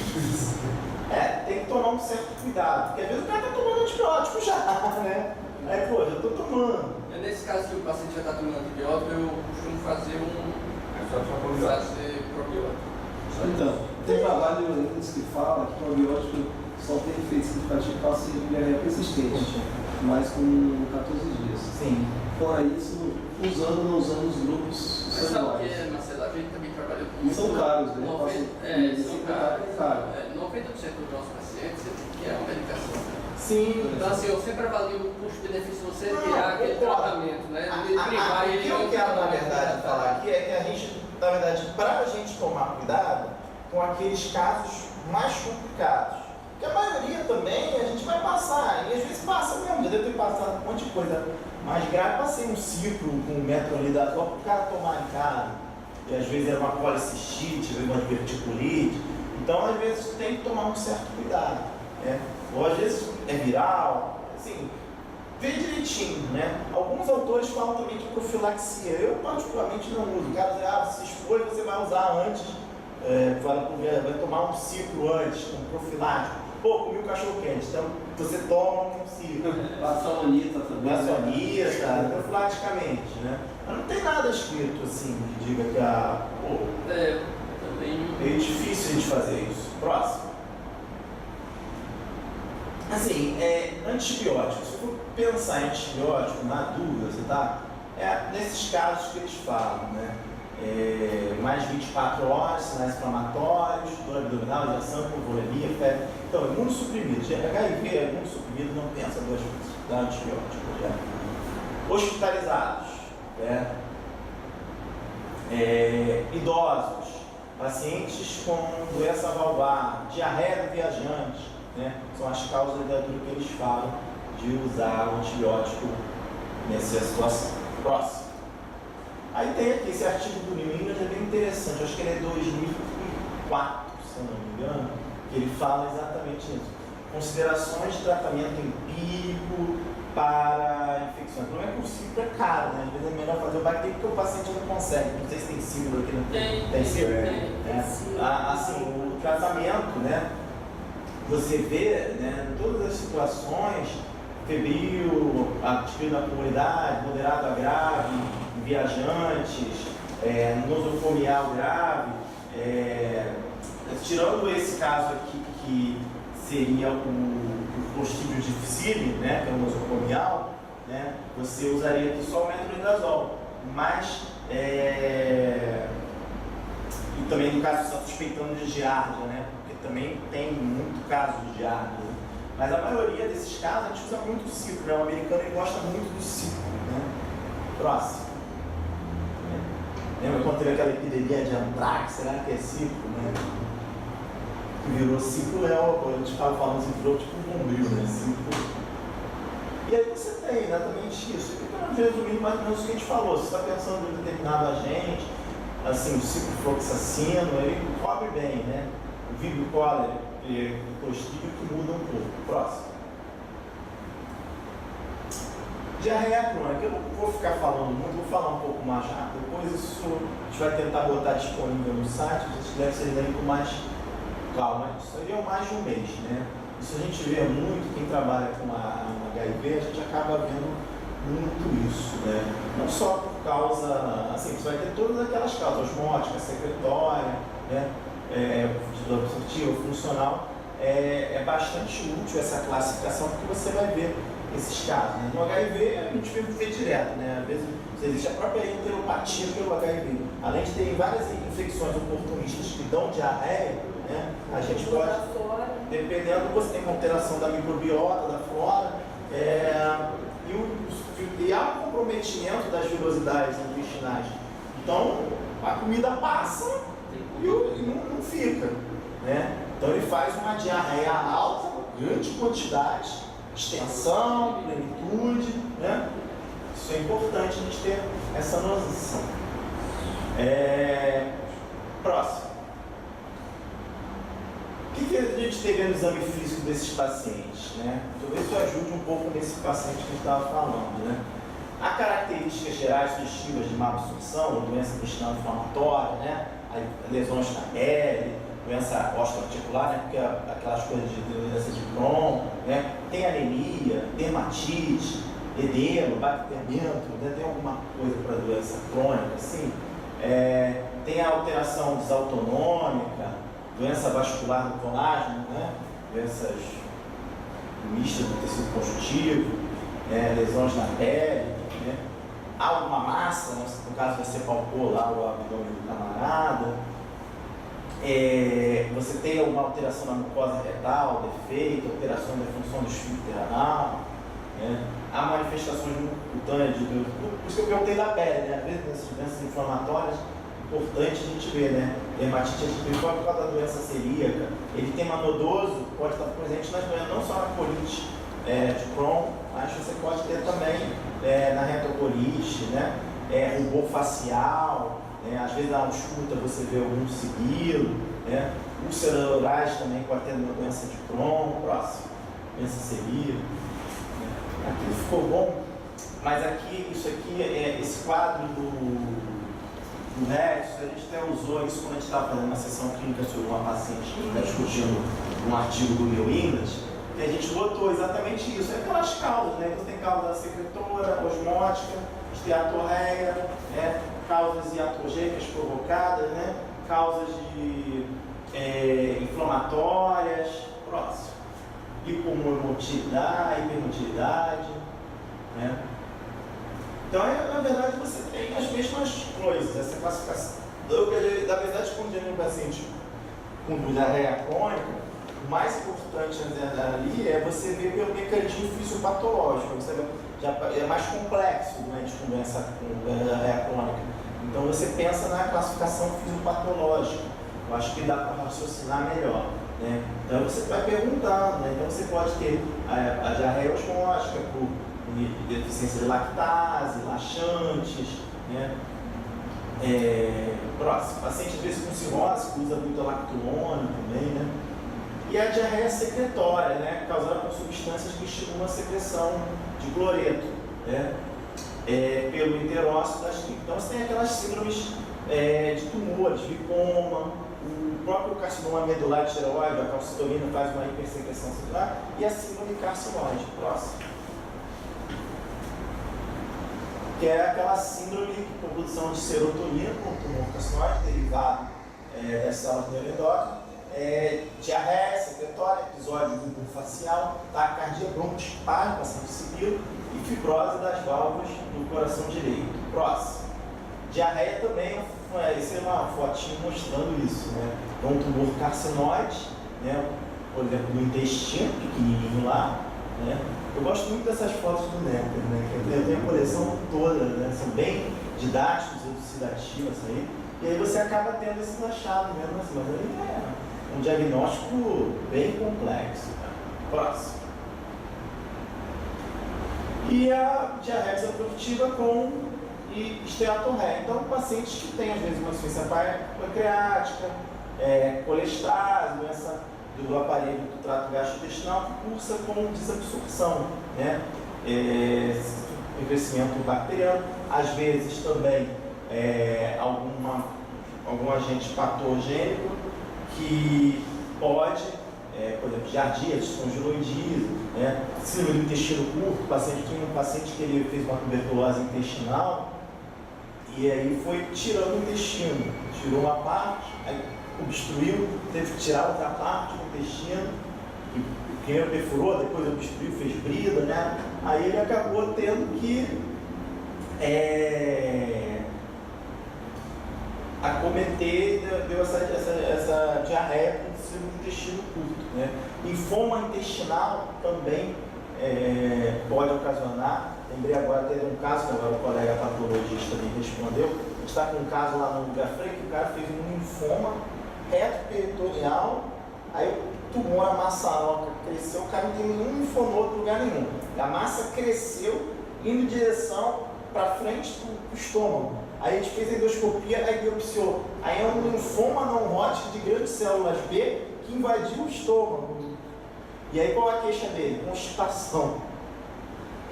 Tem que tomar um certo cuidado, porque às vezes o cara está tomando antibiótico já, né? Aí, pô, já estou tomando. Nesse caso que o paciente já está tomando antibiótico, eu costumo fazer probiótico. Só Então, tem trabalho que fala que probiótico só tem efeito significativo para ser diarreia persistente, mas com 14 dias. Sim. Fora isso, usando ou não usando os grupos Mas sabe o que, celulares. Marcelo? A gente também trabalhou com E são caros, né? 90%, são caros. Caro. 90% dos nossos pacientes que é uma medicação. Né? Sim. Então, assim, eu sempre avalio o custo-benefício você Não, tirar aquele concordo. tratamento, né? De privar O ele que de eu um quero, na tratamento verdade, tratável. falar aqui é que a gente, na verdade, para a gente tomar cuidado com aqueles casos mais complicados. Porque a maioria também a gente vai passar, e às vezes passa mesmo, já deve ter passado um monte de coisa mais grave. Passei um ciclo com metronidazol para o cara tomar em casa, e às vezes era uma policistite, às vezes uma diverticulite. Então, às vezes, tem que tomar um certo cuidado, né? Ou às vezes é viral, assim, vê direitinho, né? Alguns autores falam também de profilaxia. Eu, particularmente, não uso. O cara diz, se expor, você vai usar antes, vai tomar um ciclo antes, um profilático. Pô, comi um cachorro quente, então você toma um ciclo. Vacionita também. Vacionita, profilaticamente, né? Mas não tem nada escrito assim que diga que Também. é difícil a gente fazer isso. Próximo. Assim, antibiótico. Se eu for pensar em antibiótico, na dúvida, você tá? Nesses casos que eles falam, né? Mais 24 horas, sinais inflamatórios, dor abdominal, injeção, convulsão, febre. Então, imunossuprimido. HIV é imunossuprimido, não pensa duas vezes. Dá antibiótico. Já. Hospitalizados. Né? Idosos. Pacientes com doença valvar, diarreia do viajante. Né? São as causas da dor que eles falam de usar o antibiótico nessa situação. Próximo. Aí tem aqui esse artigo do New England, é bem interessante, eu acho que ele é 2004, se eu não me engano, que ele fala exatamente isso. Considerações de tratamento empírico para infecções. O problema é que o ciclo é caro, né? Às vezes é melhor fazer o bactéria porque o paciente não consegue. Não sei se tem símbolo aqui, não tem símbolo? Assim, o tratamento, né? Você vê, né, em todas as situações, febril, adquirido na comunidade, moderado a grave, viajantes, nosocomial grave, tirando esse caso aqui que seria o Clostridium difficile, né, que é o nosocomial, né, você usaria aqui só o metronidazol, mas e também no caso você está suspeitando de giardia, né, porque também tem muito caso de giardia, né? Mas a maioria desses casos a gente usa muito o ciclo, né? O americano ele gosta muito do ciclo, né? Próximo. Lembra quando teve aquela epidemia de antrax? Será que é ciclo, né? Que virou ciclo, a gente estava falando assim, virou tipo um bombril, né? Ciclo. E aí você tem exatamente isso. E para resumir mais ou menos o que a gente falou, você está pensando em determinado agente, assim, o ciprofloxacino, ele cobre bem, né? O vírus cólera e o clostridium que muda um pouco. Próximo. Diarreia crônica, eu não vou ficar falando muito, vou falar um pouco mais rápido. Depois isso a gente vai tentar botar disponível no site, a gente deve ser lendo com mais calma. Isso aí é mais de um mês, né? Isso a gente vê muito, quem trabalha com HIV, a gente acaba vendo muito isso, né? Não só por causa, assim, você vai ter todas aquelas causas, osmótica, secretória, né? Obstrutiva, funcional, é bastante útil essa classificação porque você vai ver esses casos. Né? No HIV a gente vê direto, né? Às vezes existe a própria enteropatia pelo HIV. Além de ter várias infecções oportunistas que dão diarreia, né? A gente pode, dependendo, você tem uma alteração da microbiota, da flora, e há um comprometimento das vilosidades intestinais. Então a comida passa e não fica, né? Então ele faz uma diarreia alta, grande quantidade, extensão, plenitude, né? Isso é importante a gente ter essa noção. Próximo. O que a gente teve no exame físico desses pacientes, né? Talvez isso ajude um pouco nesse paciente que a gente estava falando, né? Há características gerais sugestivas de má absorção, doença intestinal inflamatória, né? Lesões na pele, doença osteoarticular, né? Porque aquelas coisas de doença de Crohn, né? Tem anemia, dermatite, edema, bacteremento, né? Tem alguma coisa para doença crônica, assim. tem a alteração desautonômica, doença vascular do colágeno, né? Doenças mistas do tecido conjuntivo, lesões na pele, né? Alguma massa, né? No caso você palpou lá o abdômen do camarada. Você tem alguma alteração na mucosa retal, defeito, alteração da função do esfíncter anal, né? Há manifestações cutâneas de dor. Por isso que eu perguntei da pele, né? Às vezes nessas doenças inflamatórias, importante a gente ver, né? Dermatite atipical por causa da doença celíaca. Edema nodoso pode estar presente nas doenças, não só na colite de Crohn, mas você pode ter também na retocolite, né? Rubor facial, às vezes na ausculta você vê algum sigilo, né? Úlceras orais também pode ter uma doença de Crohn, próximo, doença celíaca. Aqui ficou bom, mas aqui, isso aqui, esse quadro do resto, a gente até usou isso quando a gente estava fazendo uma sessão clínica sobre uma paciente que está discutindo um artigo do New England, que a gente botou exatamente isso. Aquelas causas, né? Você tem causa secretora, osmótica, esteatorreia, causas iatrogênicas provocadas, né? Causas de inflamatórias, próximo. Hipomotilidade, hipermotilidade, né? Então, na verdade, você tem as mesmas coisas, essa classificação. Na verdade, quando tem um paciente com diarreia crônica, o mais importante ali é você ver pelo mecanismo fisiopatológico. Você é mais complexo doente com doença com diarreia crônica. Então, você pensa na classificação fisiopatológica. Eu acho que dá para raciocinar melhor. Né? Então você vai perguntando, né? Então você pode ter a diarreia osmótica por deficiência de lactase, laxantes, né? Próximo, paciente às vezes com cirrose que usa muito a lactulona também, né? E a diarreia secretória, né? Causada por substâncias que estimulam a secreção de cloreto, né? Pelo enterócito das tripas. Então você tem aquelas síndromes de tumores, lipoma, o próprio carcinoma medular de tireoide, a calcitolina faz uma hipersecreção celular, e a síndrome carcinoide, próximo. Que é aquela síndrome de produção de serotonina com tumor carcinoide, derivado das células neuroendócrinas, diarreia secretória, episódio de rubor facial, taquicardia, broncoespasmo, paciente civil, e fibrose das válvulas do coração direito. Próximo. Diarreia também, essa é uma fotinho mostrando isso, né? É um tumor carcinoide, né? Por exemplo, no intestino, pequenininho lá, né? Eu gosto muito dessas fotos do Néctar, né? Eu tenho a coleção toda, né? São bem didáticos, elucidativos aí, e aí você acaba tendo esses achados mesmo assim, mas ele é um diagnóstico bem complexo. Tá? Próximo. E a diarreia exaprodutiva com esteatorreia. Então, pacientes que têm, às vezes, uma insuficiência pancreática, colesterase, doença do aparelho do trato gastrointestinal, que cursa com desabsorção, né? Envelhecimento bacteriano, às vezes também algum agente patogênico que pode, por exemplo, giardia, espongiloidise, né? Síndrome do intestino curto, tinha um paciente que ele fez uma tuberculose intestinal e aí foi tirando o intestino, tirou uma parte, aí obstruiu, teve que tirar outra parte do intestino, e primeiro perfurou, depois obstruiu, fez brida, né? Aí ele acabou tendo que acometer, deu essa diarreia com intestino curto, né? Linfoma intestinal também pode ocasionar. Lembrei agora, teve um caso, que agora o colega patologista me respondeu, a gente está com um caso lá no lugar freio, que o cara fez um linfoma reto-peritoneal, aí o tumor, a maçaroca cresceu, o cara não tem nenhum linfonodo em lugar nenhum. A massa cresceu, indo em direção para frente do estômago. Aí a gente fez a endoscopia, aí biopsiou. Aí é um linfoma não Hodgkin de grandes células B que invadiu o estômago. E aí qual é a queixa dele? Constipação.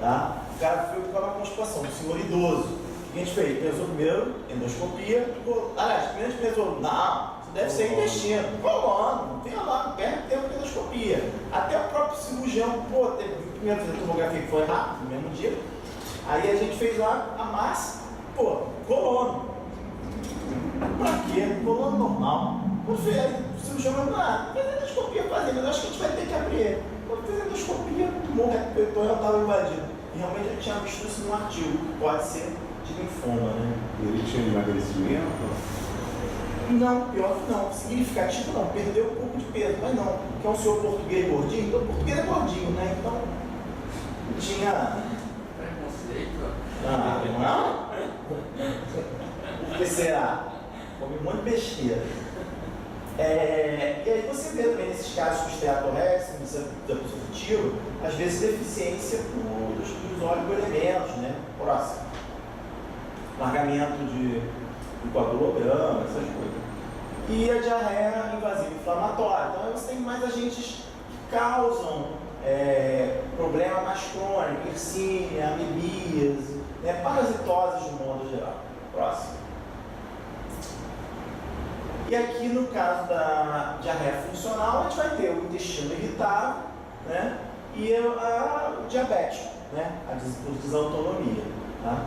Tá? O cara foi com uma constipação, um senhor idoso. O que a gente fez? Pensou primeiro, endoscopia. Aliás, primeiro a gente pensou, não, isso deve ser intestino. Colando, não tem lá, perde tempo de endoscopia. Até o próprio cirurgião, primeiro fez a tomografia que foi rápido, no mesmo dia. Aí a gente fez lá a massa, colono. Pra quê? Coluna normal. Quando você me chama, faz endoscopia, fazer, mas acho que a gente vai ter que abrir. Quando fez endoscopia, o tumor repertorial estava invadido. E realmente eu tinha visto isso num artigo, que pode ser de linfoma, né? Ele tinha emagrecimento? Não, pior que não. Significativo não, perdeu um pouco de peso, mas não. Que é um senhor português gordinho, então o português é gordinho, né? Então, tinha... Preconceito. não? Por que será? Come um monte de besteira. E aí você vê também nesses casos com esteatorex, da positivo, às vezes deficiência dos oligoelementos, né? Próximo. Largamento do coagulograma, essas coisas. E a diarreia invasiva inflamatória. Então você tem mais agentes que causam problema mais crônico, hircínia, amebíase, né? Parasitoses de modo geral. Próximo. E aqui no caso da diarreia funcional, a gente vai ter o intestino irritável, né? E o diabetes, né? A desautonomia. Tá?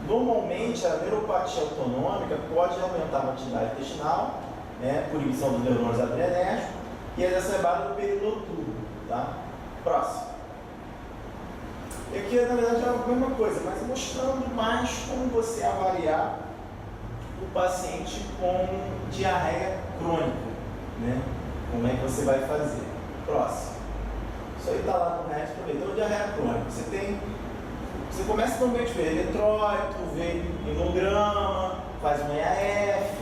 Normalmente a neuropatia autonômica pode aumentar a atividade intestinal, né? Por inibição dos neurônios adrenérgicos e é exacerbada no período noturno. Tá? Próximo. E aqui na verdade é a mesma coisa, mas mostrando mais como você avaliar o paciente com diarreia crônica, né? Como é que você vai fazer? Próximo. Isso aí está lá no resto também. Então, diarreia crônica. Você começa normalmente a ver eletrólito, vê hemograma, faz um EAF,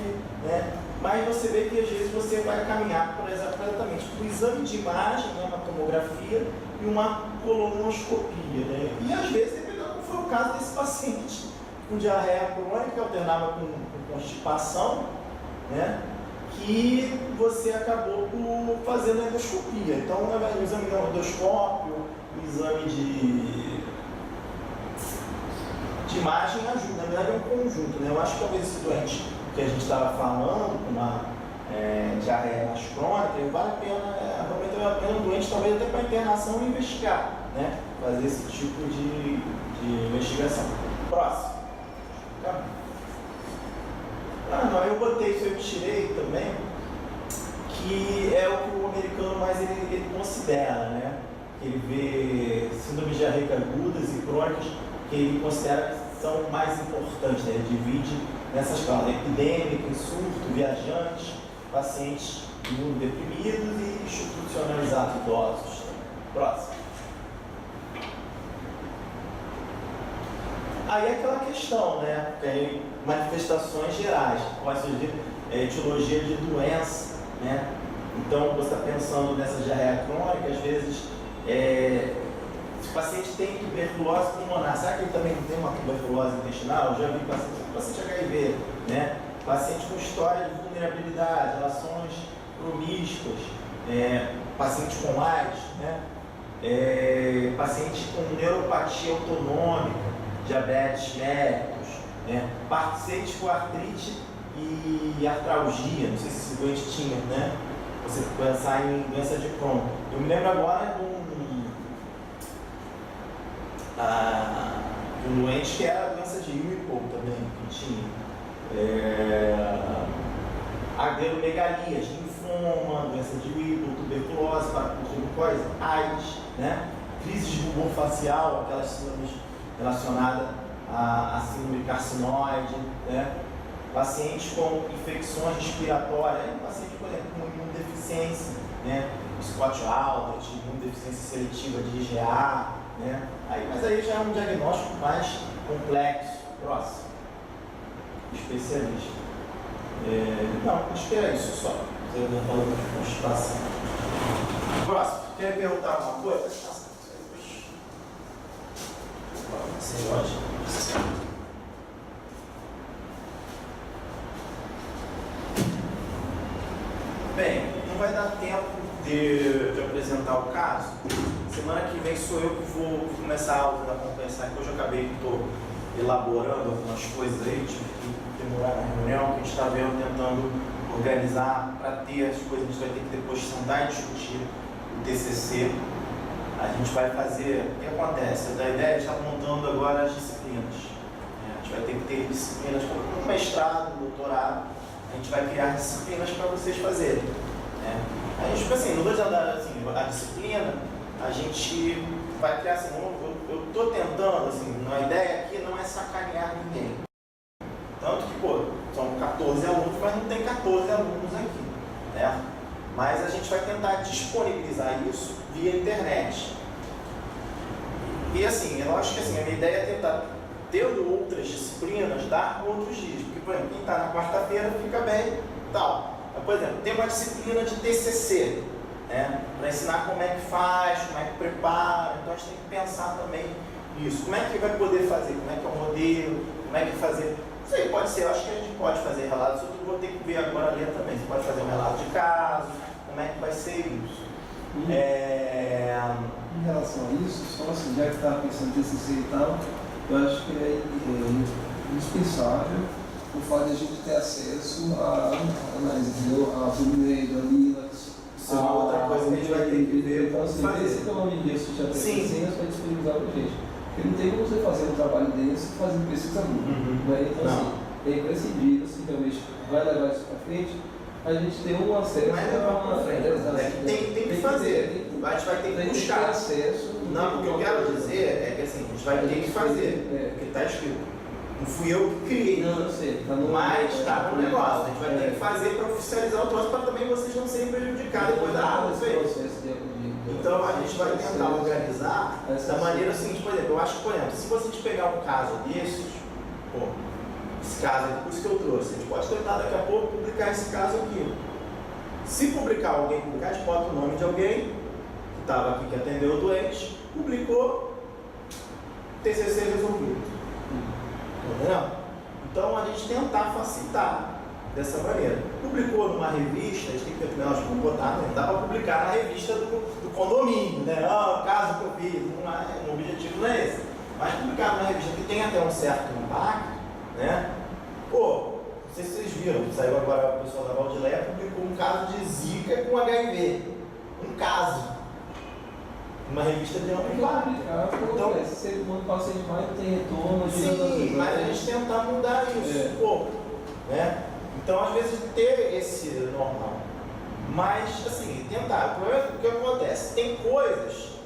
né? Mas você vê que às vezes você vai caminhar exatamente para o exame de imagem, né? Uma tomografia e uma colonoscopia, né? E às vezes, dependendo como foi o caso desse paciente com diarreia crônica, alternava com constipação, né? Que você acabou por fazer a endoscopia. Então, o exame de endoscópio, o exame de imagem ajuda. Na verdade, é um conjunto, né? Eu acho que talvez esse doente que a gente estava falando, com uma diarreia mais crônica, vale a pena, realmente vale a pena um doente, talvez até para internação e investigar, né? Fazer esse tipo de investigação. Próximo. Não, eu botei isso, eu tirei também, que é o que o americano mais ele considera, né? Ele vê síndromes diarreicas agudas e crônicas que ele considera que são mais importantes, né? Ele divide nessas escala: epidêmica, surto, viajantes, pacientes imunodeprimidos e institucionalizados idosos. Próximo. Aí é aquela questão, né? Tem manifestações gerais, pode surgir etiologia de doença, né? Então, você está pensando nessa diarreia crônica, às vezes, se o paciente tem tuberculose pulmonar, será que ele também tem uma tuberculose intestinal? Eu já vi paciente HIV, né? Paciente com história de vulnerabilidade, relações promíscuas, paciente com AIDS, né? Paciente com neuropatia autonômica, diabetes mellitus, né? Paciente com artrite e artralgia, não sei se esse doente tinha, né? Você pensar em doença de Crohn. Eu me lembro agora de um doente que era a doença de Whipple também, que tinha adrenomegalias, linfoma, doença de Whipple, tuberculose, parapulsomicose, AIDS, né? Crise de rubor facial, aquelas síndromes relacionadas a síndrome carcinoide, né? Pacientes com infecções respiratórias, paciente, por exemplo, com imunodeficiência, né? Scott Albert, imunodeficiência seletiva de IgA, né? Mas aí já é um diagnóstico mais complexo. Próximo. Especialista. Não, acho que era isso só. Você não falou de constipação. Próximo. Quer perguntar alguma coisa? Bem, não vai dar tempo de apresentar o caso. Semana que vem sou eu que vou começar a aula da compensar, que hoje eu acabei que estou elaborando algumas coisas aí, tive que demorar na reunião, que a gente está vendo, tentando organizar para ter as coisas. A gente vai ter que depois sentar e discutir o TCC. A gente vai fazer, o que acontece? A ideia é estar montando agora as disciplinas. A gente vai ter que ter disciplinas como mestrado, doutorado, a gente vai criar disciplinas para vocês fazerem. Né? A gente, tipo assim, não vou andar assim, a disciplina, a gente vai criar assim, eu estou tentando, assim, a ideia aqui não é sacanear ninguém. Tanto que, pô, são 14 alunos, mas não tem 14 alunos aqui, né? Mas a gente vai tentar disponibilizar isso via internet. E assim, eu acho que assim, a minha ideia é tentar, tendo outras disciplinas, dar outros dias. Porque, por exemplo, quem está na quarta-feira fica bem tal. Mas, por exemplo, tem uma disciplina de TCC, né? Para ensinar como é que faz, como é que prepara. Então a gente tem que pensar também nisso. Como é que vai poder fazer? Como é que é o modelo? Como é que fazer? Isso aí pode ser, eu acho que a gente pode fazer relatos, eu vou ter que ver agora a Lê também. Você pode fazer um relato de caso, como é que vai ser isso. Em relação a isso, só assim, já que estava pensando em TCC e tal, eu acho que é indispensável o fato de a gente ter acesso a análise, entendeu? A Windows, a Linux. Isso é uma outra coisa que a gente vai ter que ver. Então, assim, esse pelo amor de Deus, se já tem senhas para disponibilizar para a gente. Porque não tem como você fazer um trabalho desse fazendo pesquisa nula. Né? Então, assim, é imprescindível, se realmente vai levar isso para frente, a gente ter um acesso não é levar para frente, tem que fazer. A gente vai ter que buscar. Acesso. Não, o que eu quero dizer é que assim, a gente vai ter que fazer. Porque está escrito. Não fui eu que criei. Não, eu sei. Tá no, mas está no negócio. A gente vai ter que fazer para oficializar o troço para também vocês não serem prejudicados depois da aula. Então a gente vai tentar organizar da maneira seguinte, por exemplo, eu acho que, por exemplo, se você pegar um caso desses, pô, esse caso aqui, por isso que eu trouxe, a gente pode tentar daqui a pouco publicar esse caso aqui. Se publicar alguém, a gente bota o nome de alguém que estava aqui, que atendeu o doente, publicou, TCC resolvido. Entendeu? Então a gente tentar facilitar dessa maneira. Publicou numa revista, a gente tem que ter nós vamos botar, não dá para publicar na revista do condomínio, né? O caso que eu fiz, o objetivo não é esse. Mas publicar numa revista que tem até um certo impacto, né? Pô, não sei se vocês viram, saiu agora o pessoal da Valdileia publicou um caso de Zika com HIV. Um caso. Uma revista de amplo impacto. Então, se o mundo paciente vai ter retorno. Sim, mas a gente tentar mudar isso um pouco, né? Então, às vezes, ter esse normal. Mas, assim, tentar. O que acontece? Tem coisas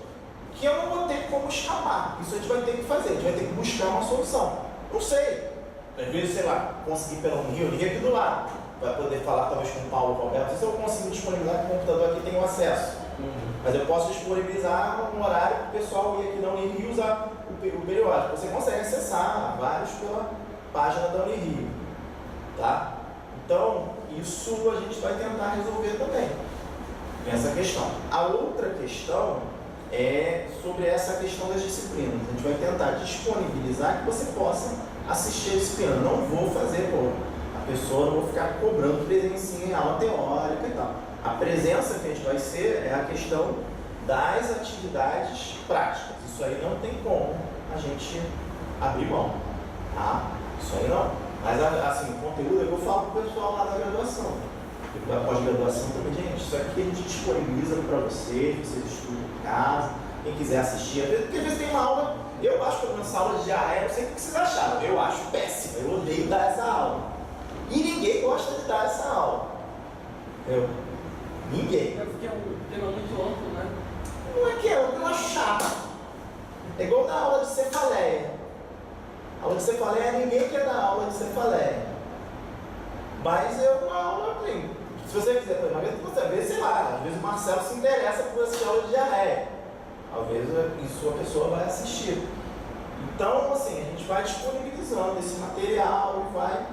que eu não vou ter como escapar. Isso a gente vai ter que fazer, a gente vai ter que buscar uma solução. Não sei. Às vezes, sei lá, conseguir pelo Rio aqui do lado, vai poder falar talvez com o Paulo Roberto. Não sei se eu consigo disponibilizar que o computador aqui tem o acesso. Mas eu posso disponibilizar um horário para o pessoal ir aqui da Unirio e usar o periódico. Você consegue acessar vários pela página da Unirio. Tá? Então, isso a gente vai tentar resolver também. Essa questão. A outra questão é sobre essa questão das disciplinas. A gente vai tentar disponibilizar que você possa assistir a disciplina. Não vou fazer, a pessoa não vou ficar cobrando presença em aula teórica e tal. A presença que a gente vai ser é a questão das atividades práticas. Isso aí não tem como a gente abrir mão. Tá? Isso aí não. Mas, assim, o conteúdo eu vou falar para o pessoal lá da graduação. Da pós-graduação também, gente, isso aqui a gente disponibiliza para vocês estudam em casa, quem quiser assistir. Porque às vezes tem uma aula, eu acho que essa aula de AE, não sei o que vocês acharam, eu acho péssima, eu odeio dar essa aula. E ninguém gosta de dar essa aula. Ninguém. É porque é um tema muito amplo, né? Não é que é, eu acho chato. É igual dar aula de cefaleia. A aula de cefaleia, ninguém quer dar aula de cefaleia. Mas é uma aula, assim, se você quiser, por exemplo, você vê, sei lá, às vezes o Marcelo se interessa por assistir aula de diarreia. Talvez isso a pessoa vai assistir. Então, assim, a gente vai disponibilizando esse material e vai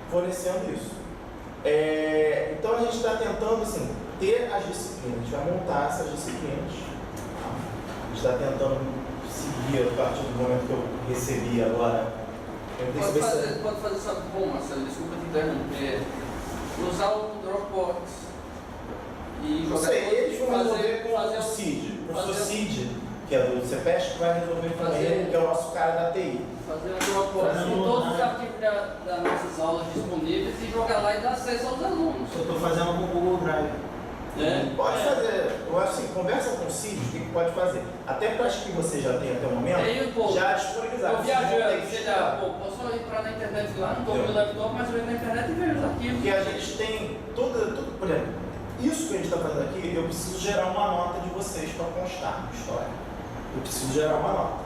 fornecendo isso. Então a gente está tentando, assim, ter as disciplinas, a gente vai montar essas disciplinas. Tá? A gente está tentando seguir a partir do momento que eu recebi agora. Pode fazer, sabe como, Marcelo? Desculpa te interromper. Usar o Dropbox e jogar. Não sei, eles vão resolver com fazer o CID. O professor CID, que é do CEPESC, que vai resolver com ele, que é o nosso cara da TI. Fazer um Dropbox com todos os arquivos das nossas aulas disponíveis e jogar lá e dar acesso aos alunos. Eu estou fazendo com o Google Drive. Pode fazer, eu acho assim, conversa com o Cid, o que pode fazer? Até para as que você já tem até o momento, Aí, pô, já disponibilizar. eu Vocês vão ter viajando, que sei estudar. lá, pô, posso entrar na internet lá, não tô no meu laptop, mas eu entro na internet e vejo os arquivos. Porque a gente tem por exemplo, isso que a gente está fazendo aqui, eu preciso gerar uma nota de vocês para constar na história. Eu preciso gerar uma nota.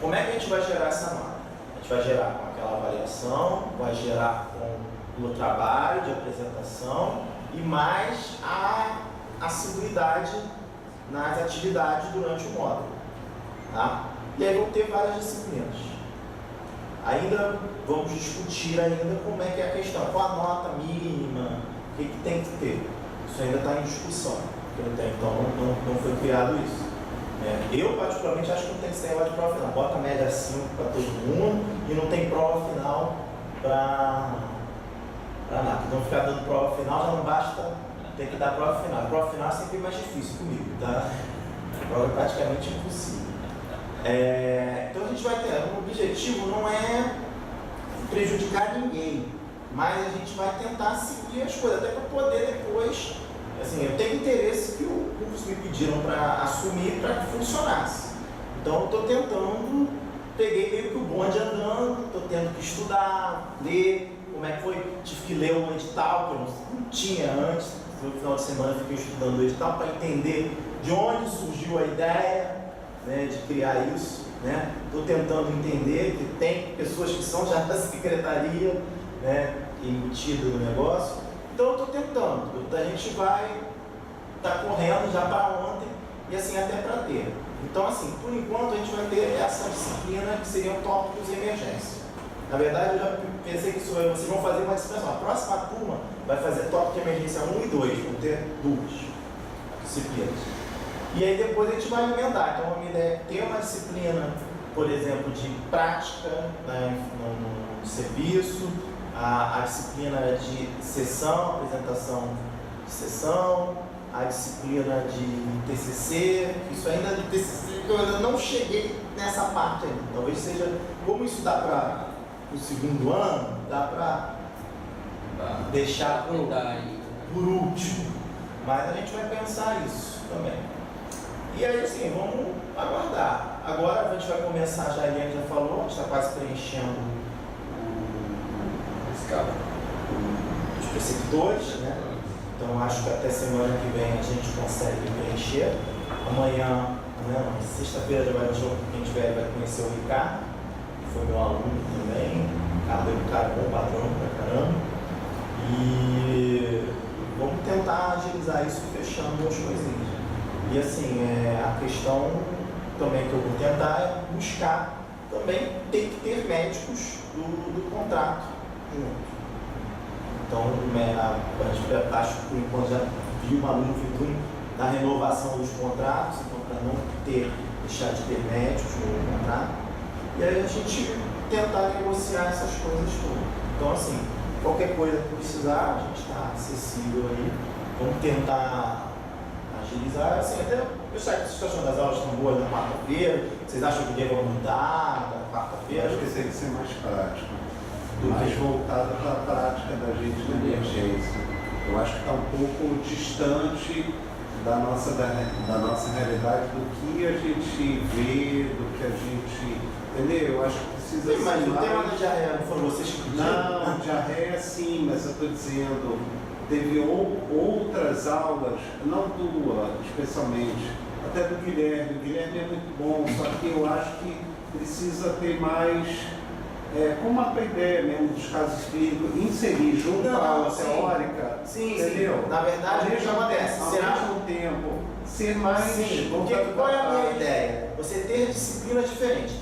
Como é que a gente vai gerar essa nota? A gente vai gerar com aquela avaliação, vai gerar com o trabalho de apresentação e mais a assiduidade nas atividades durante o módulo. Tá? E aí vão ter várias disciplinas. Ainda vamos discutir ainda como é que é a questão, qual a nota mínima, o que tem que ter. Isso ainda está em discussão, porque até então não foi criado isso. Eu, particularmente, acho que não tem que ser negócio de prova final. Bota a média 5 para todo mundo e não tem prova final para nada. Então, ficar dando prova final já não basta, tem que dar prova final. A prova final é sempre mais difícil comigo, tá? A prova é praticamente impossível. Então, a gente vai ter, o objetivo não é prejudicar ninguém, mas a gente vai tentar seguir as coisas, até para poder depois. Assim, eu tenho interesse que o curso me pediram para assumir para que funcionasse. Então, eu estou tentando, peguei meio que o bonde andando, estou tendo que estudar, ler, como é que foi, tive que ler um edital que eu não tinha antes, no final de semana eu fiquei estudando o edital para entender de onde surgiu a ideia, né, de criar isso. Estou tentando entender que tem pessoas que são já da secretaria, né, embutidas no negócio. Então eu estou tentando, a gente vai estar correndo já para ontem e assim até para ter. Então assim, por enquanto a gente vai ter essa disciplina que seriam tópicos de emergência. Na verdade eu já pensei que vocês vão fazer uma disciplina, a próxima turma vai fazer tópico de emergência 1 e 2, vão ter 2 disciplinas. E aí depois a gente vai emendar, então a minha ideia é ter uma disciplina, por exemplo, de prática, né, no serviço, a disciplina de sessão, apresentação de sessão, a disciplina de TCC, isso ainda de TCC, eu ainda não cheguei nessa parte ainda. Talvez seja, como isso dá para o segundo ano, dá para deixar por último, mas a gente vai pensar isso também. E aí assim, vamos aguardar. Agora a gente vai começar, já a Eliane já falou, a gente está quase preenchendo os preceptores, né? Então acho que até semana que vem a gente consegue preencher. Amanhã, sexta-feira, a gente vai conhecer o Ricardo, que foi meu aluno também. O Ricardo é um cara bom, padrão pra caramba. E vamos tentar agilizar isso fechando as coisinhas. E assim, a questão também que eu vou tentar é buscar também tem que ter médicos do contrato junto. Então, a gente acho que por enquanto já viu uma luta na renovação dos contratos, então para não deixar de ter médicos no contrato. E aí a gente tentar negociar essas coisas todas. Então assim, qualquer coisa que precisar, a gente está acessível aí. Vamos tentar agilizar, assim, até eu sei que a situação das aulas estão boas na quarta-feira, vocês acham que deva mudar na quarta-feira? Acho que tem que ser mais prático, mais voltado para a prática da gente na emergência. Eu acho que está um pouco distante da nossa realidade, do que a gente vê, do que a gente... Entendeu? Eu acho que precisa ser mas mais... o tema da diarreia não foram vocês que pediram? Não, diarreia sim, mas eu estou dizendo, teve outras aulas, não tua especialmente, até do Guilherme. O Guilherme é muito bom, só que eu acho que precisa ter mais, como a ideia mesmo dos casos clínicos, inserir junto à aula teórica, sim, entendeu? Sim. Na verdade, o que acontece? Ao mesmo tempo, ser mais... Sim, porque qual é a minha ideia? Você ter disciplinas diferentes.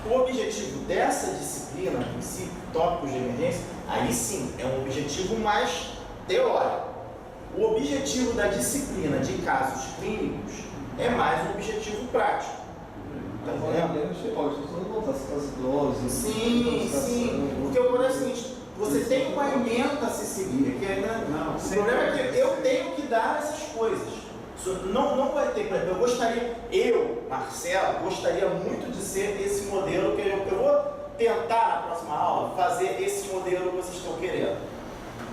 O objetivo dessa disciplina, em si, tópicos de emergência, aí sim, é um objetivo mais teórico. O objetivo da disciplina de casos clínicos é mais um objetivo prático. Tá entendendo? Sim. Porque o problema é o seguinte, você tem uma ementa a se seguir, que o problema é que eu tenho que dar essas coisas. Não vai ter, por exemplo, Marcelo, gostaria muito de ser esse modelo que eu vou tentar na próxima aula fazer esse modelo que vocês estão querendo,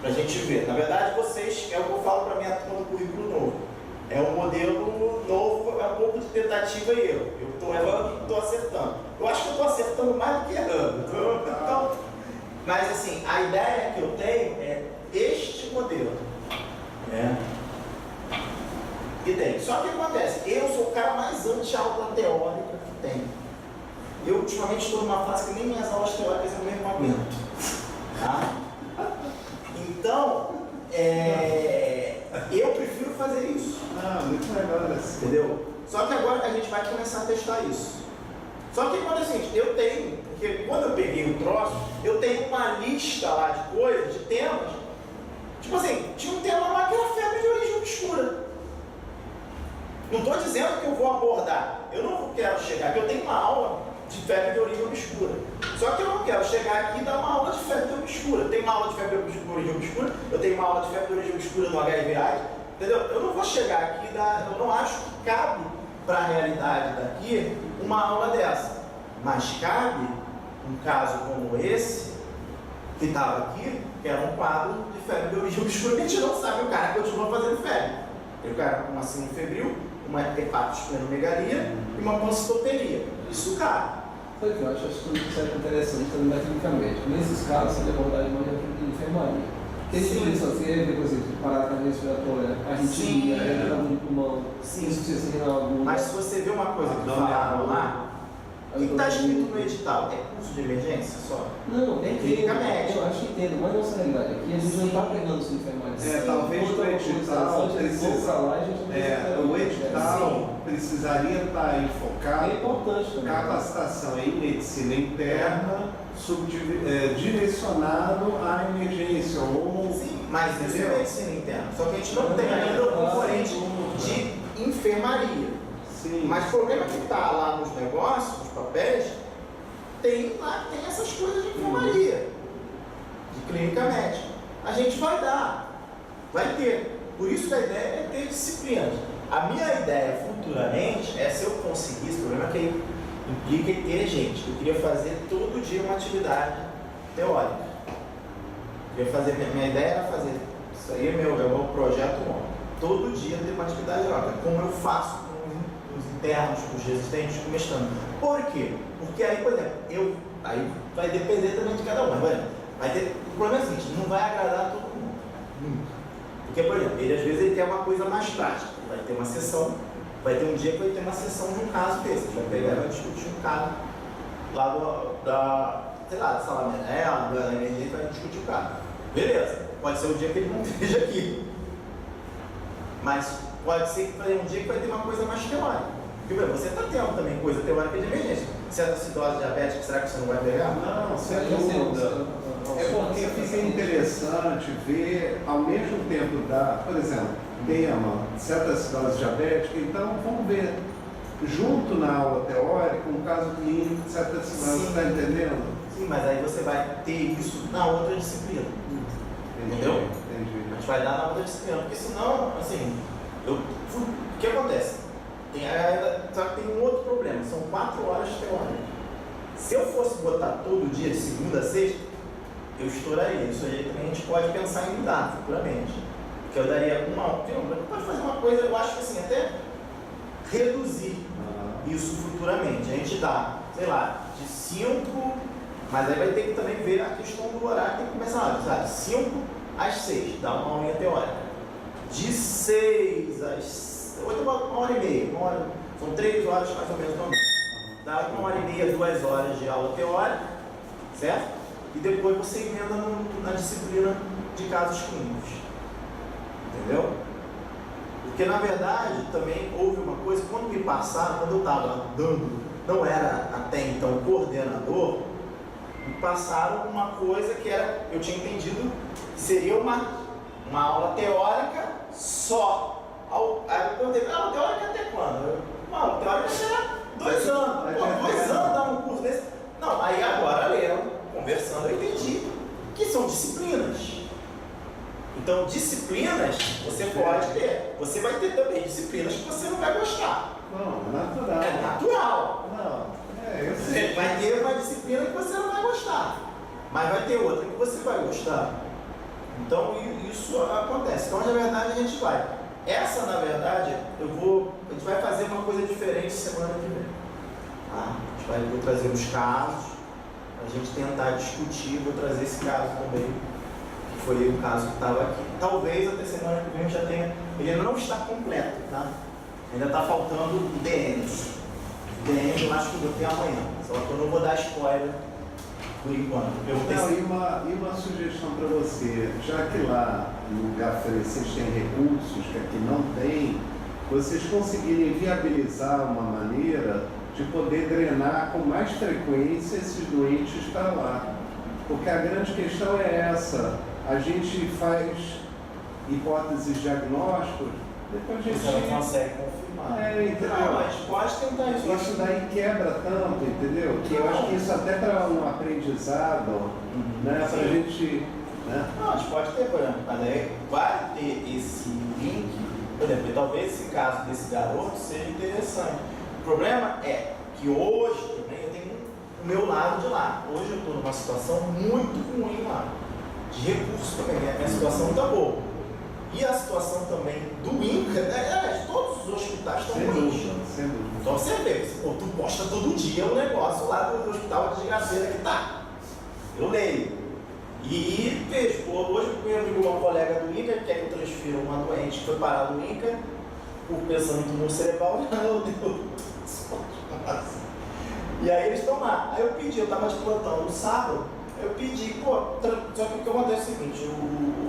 para a gente ver. Na verdade, vocês, é o que eu falo para a minha turma do currículo novo, é um modelo novo expectativa e eu. Eu estou errando e estou acertando. Eu acho que eu estou acertando mais do que errando. Então, mas assim, a ideia que eu tenho é este modelo. Né? E tem. Só que o que acontece? Eu sou o cara mais anti-aula teórica que tem. Eu ultimamente estou numa fase que nem minhas aulas teóricas eu mesmo aguento. Tá? Então, eu prefiro fazer isso. Ah, muito melhor assim. Entendeu? Só que agora a gente vai começar a testar isso. Só que quando é o seguinte, eu tenho, porque quando eu peguei o troço, eu tenho uma lista lá de coisas, de temas. Tipo assim, tinha um tema lá que era febre de origem obscura. Não estou dizendo que eu vou abordar. Eu não quero chegar aqui, eu tenho uma aula de febre de origem obscura. Só que eu não quero chegar aqui e dar uma aula de febre obscura. Tem uma aula de febre de origem obscura, eu tenho uma aula de febre de origem obscura no HIV/AIDS, entendeu? Eu não vou chegar aqui e dar, eu não acho que cabe para a realidade daqui uma aula dessa. Mas cabe um caso como esse, que estava aqui, que era um quadro de febre de origem obscura, que a gente não sabe, o cara continua fazendo febre. O cara com uma síndrome febril, uma hepatosplenomegalia e uma pancitoperia. Isso cabe. Sabe o que eu acho? Acho que isso é interessante também da clínica médica. Nesses casos, você deve abordar de maneira de enfermaria. Tem situação assim, por exemplo, parada respiratória, arritmia, retração de pulmão, insuficiência renal aguda. Mas se você vê uma coisa que falaram lá, o que está escrito no edital? É curso de emergência só? Não, tem clínica médica. Eu acho que entendo, mas nossa realidade aqui, a gente não está pegando isso em enfermaria. Talvez o edital precisaria estar enfocado é importante também, capacitação em medicina interna, direcionado à emergência. Sim, mas isso é medicina interna. Só que a gente não tem ainda o componente de enfermaria. Sim. Mas o problema é que está lá nos negócios, nos papéis, tem essas coisas de enfermaria, de clínica médica. A gente vai dar, vai ter. Por isso que a ideia é ter disciplinas. A minha ideia futuramente é, se eu conseguisse, o problema é que implica em ter gente. Eu queria fazer todo dia uma atividade teórica. Minha ideia era fazer, isso aí é meu projeto longo. Todo dia ter uma atividade teórica, como eu faço os internos, os resistentes, com o mestrando. Por quê? Porque aí, por exemplo, aí vai depender também de cada um, mas o problema é o seguinte, não vai agradar todo mundo, nunca. Porque, por exemplo, ele às vezes ele quer uma coisa mais prática, vai ter uma sessão, vai ter um dia que vai ter uma sessão de um caso desse, vai pegar e vai discutir um caso lá da sala da emergência, vai discutir o caso. Beleza, pode ser o dia que ele não esteja aqui, mas pode ser que vai ter um dia que vai ter uma coisa mais teórica. Porque você está tendo também coisa teórica de emergência. Cetocitose diabética, será que você não vai pegar? Não, sem dúvida. É porque fica interessante ver, ao mesmo tempo, por exemplo, tema cetocitose diabética, então vamos ver, junto na aula teórica, um caso clínico de cetocitose, está entendendo? Sim, mas aí você vai ter isso na outra disciplina. Entendeu? Entendi. A gente vai dar na outra disciplina, porque senão, assim, o que acontece? Só que tem um outro problema, são 4 horas teóricas. Se eu fosse botar todo dia, de segunda a sexta, eu estouraria. Isso aí também a gente pode pensar em mudar futuramente. Que eu daria pode fazer uma coisa, eu acho que assim, até reduzir isso futuramente. A gente dá, sei lá, de 5, mas aí vai ter que também ver a questão do horário, tem que começar lá, de 5 às 6, dá uma aulinha teórica. De 6 às 8, uma hora e meia, são 3 horas mais ou menos também. Dá 1h30, 2 horas de aula teórica, certo? E depois você emenda na disciplina de casos clínicos. Entendeu? Porque na verdade também houve uma coisa, quando me passaram, quando eu estava dando, não era até então coordenador, me passaram uma coisa que era, eu tinha entendido que seria uma aula teórica só. Aí eu perguntei, aula teórica até quando? Uma aula teórica até 2 anos. 2 anos dá um curso desse? Não, aí agora lendo, conversando, eu entendi que são disciplinas. Então, disciplinas você pode ter. Você vai ter também disciplinas que você não vai gostar. Não, é natural. É natural. Não, eu Você sei. vai ter uma disciplina que você não vai gostar, mas vai ter outra que você vai gostar. Então, isso acontece. Então, na verdade, a gente vai. Essa, na verdade, eu vou gente vai fazer uma coisa diferente semana que vem. Tá? A gente vai trazer os casos, a gente tentar discutir, vou trazer esse caso também, que foi o caso que estava aqui. Talvez até semana que vem já tenha, ele não está completo, tá? Ainda está faltando o DN. O DN eu acho que eu vou ter amanhã, só que eu não vou dar spoiler por enquanto. E uma sugestão para você, já que lá no Gafre vocês têm recursos que aqui não tem, vocês conseguirem viabilizar uma maneira de poder drenar com mais frequência esses doentes para lá. Porque a grande questão é essa, a gente faz hipóteses diagnósticas, depois a gente... Você não consegue confirmar. Entendeu? Não, mas pode tentar isso. Isso daí quebra tanto, entendeu? Que eu acho que isso até para um aprendizado, né? Para a gente... Né? Não, a gente pode ter, por exemplo, mas aí vai ter esse link, por exemplo, e talvez esse caso desse garoto seja interessante. O problema é que hoje também eu tenho o meu lado de lá. Hoje eu estou numa situação muito ruim lá, de recursos também, né? A minha situação não está boa. E a situação também do INCA, né? Todos os hospitais estão ruins. Sem dúvida. Então você vê, pô, tu posta todo dia o negócio lá do hospital de desgraceira que tá. Eu leio. E vejo, pô, hoje eu vi uma colega do INCA que quer que eu transfira uma doente que foi parar no INCA por pensando em tumor cerebral. Não, deu. E aí eles estão lá. Aí eu pedi, eu estava de plantão no sábado, eu pedi, pô, só que o que acontece é o seguinte,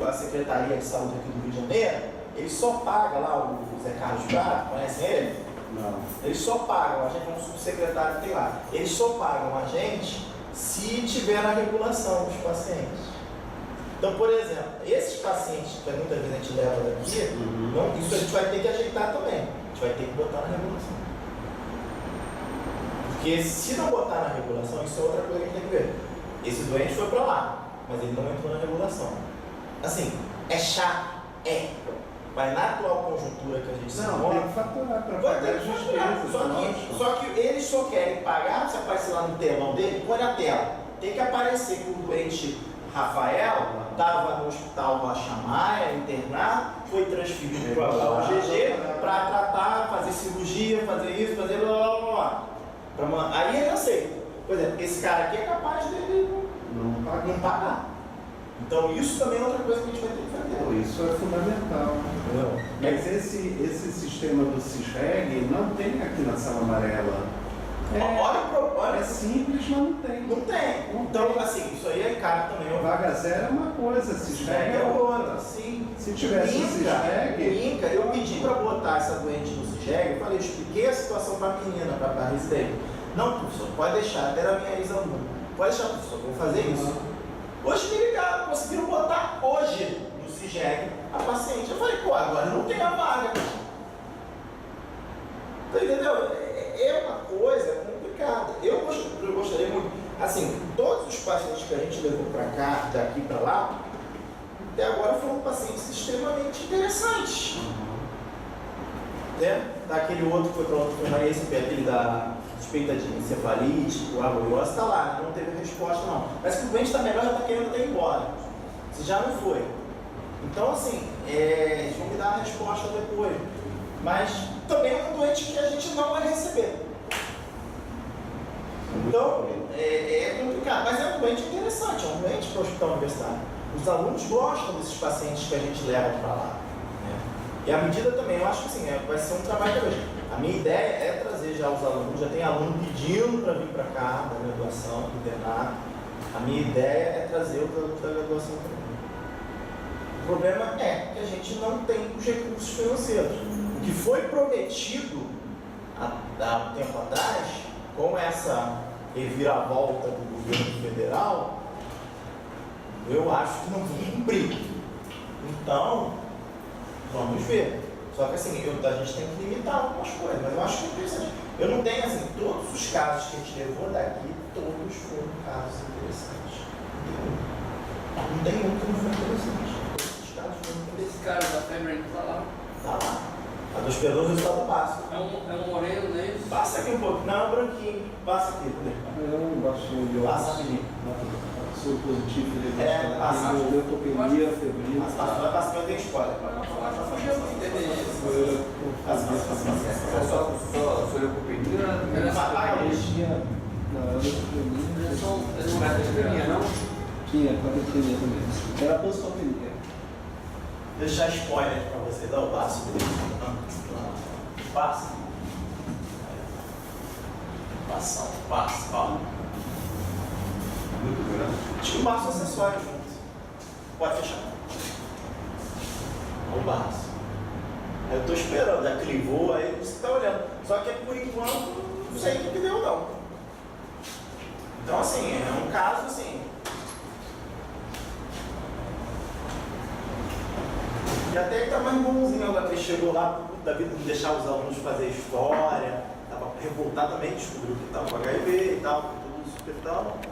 a Secretaria de Saúde aqui do Rio de Janeiro, eles só pagam lá, o Zé Carlos Prado, conhecem ele? Não. Eles só pagam, a gente é um subsecretário que tem lá, eles só pagam a gente se tiver na regulação dos pacientes. Então, por exemplo, esses pacientes que muitas vezes a gente leva daqui, não, isso a gente vai ter que ajeitar também, a gente vai ter que botar na regulação. Porque se não botar na regulação, isso é outra coisa que a gente tem que ver. Esse doente foi para lá, mas ele não entrou na regulação. Assim, é chato? É. Mas na atual conjuntura que a gente se Não, encontra, tem que faturar para vai pagar ter as que faturar. despesas. Só que eles só querem pagar, se aparecer lá no telão dele, põe na tela. Tem que aparecer que o doente Rafael estava no hospital Guaxamaia, internado, foi transferido para o GG para tratar, fazer cirurgia, fazer isso, fazer blá blá blá. Aí ele aceita. Por exemplo, esse cara aqui é capaz dele não pagar. Então isso também é outra coisa que a gente vai ter que fazer. Isso é fundamental. Não. Mas esse sistema do CISREG não tem aqui na Sala Amarela. Olha, É simples, mas não tem. não tem. Então, assim, isso aí é caro também. Vaga zero é uma coisa, CISREG é outra. Sim. Se tivesse o O CISREG... INCA, eu pedi para botar essa doente no CISREG, eu falei, eu expliquei a situação para a menina, para a residente. Não, professor, pode deixar, até era a minha ex-aluna. Pode deixar, professor, vou fazer isso. Hoje me ligaram, conseguiram botar hoje no CISREG a paciente. Eu falei, pô, agora não tem a vaga. Entendeu? É uma coisa complicada. Eu gostaria muito, assim, todos os pacientes que a gente levou para cá, daqui para lá, até agora foram pacientes extremamente interessantes. Né? Daquele outro que foi para outro, foi esse, aquele da suspeita de encefalite, o arboiose, está lá, não teve resposta não. Mas que o doente está melhor, já está querendo até ir embora. Se já não foi. Então, assim, eles vão me dar a resposta depois. Mas também é um doente que a gente não vai receber. Então, é complicado. Mas é um doente interessante, é um doente para o hospital universitário. Os alunos gostam desses pacientes que a gente leva para lá. Né? E a medida também, eu acho que assim, vai ser um trabalho de hoje. A minha ideia é trazer já os alunos, já tem aluno pedindo para vir para cá, da graduação, do internato. A minha ideia é trazer os alunos da graduação também. O problema é que a gente não tem os recursos financeiros. O que foi prometido há um tempo atrás, com essa reviravolta do governo federal, eu acho que não vão cumprir. Então, vamos ver. Só que assim, a gente tem que limitar algumas coisas, mas eu acho que é interessante. Eu não tenho assim, todos os casos que a gente levou daqui, todos foram casos interessantes. Não tem um que não foi interessante. Todos os casos foram interessantes. Esse cara da febre ainda tá lá. Tá lá. A tô esperando o resultado básico. É um moreno, né? Passa aqui um pouco. Não, branquinho. Passa aqui. É um baixinho de Passa óculos. aqui. Sou positivo, ele passa. neutropenia, febril. Passa, vai passar, eu tenho spoiler. Eu não vou entender isso. Passa. Eles não vai ter não? Tinha, plaquetinha também. Era postopenia. Deixar spoiler pra você, dá o passo dele. Passa. Passa, ó. Muito grande. Tinha um baço acessório junto. Pode fechar. O baço. Eu tô esperando, já clivou, aí você tá olhando. Só que por enquanto, não sei o que deu não. Então assim, é um caso assim. E até que tá mais bonzinho agora, que ele chegou lá, Davi não deixar os alunos fazer história, tava revoltado também, descobriu que tava com HIV e tal, tudo super tal.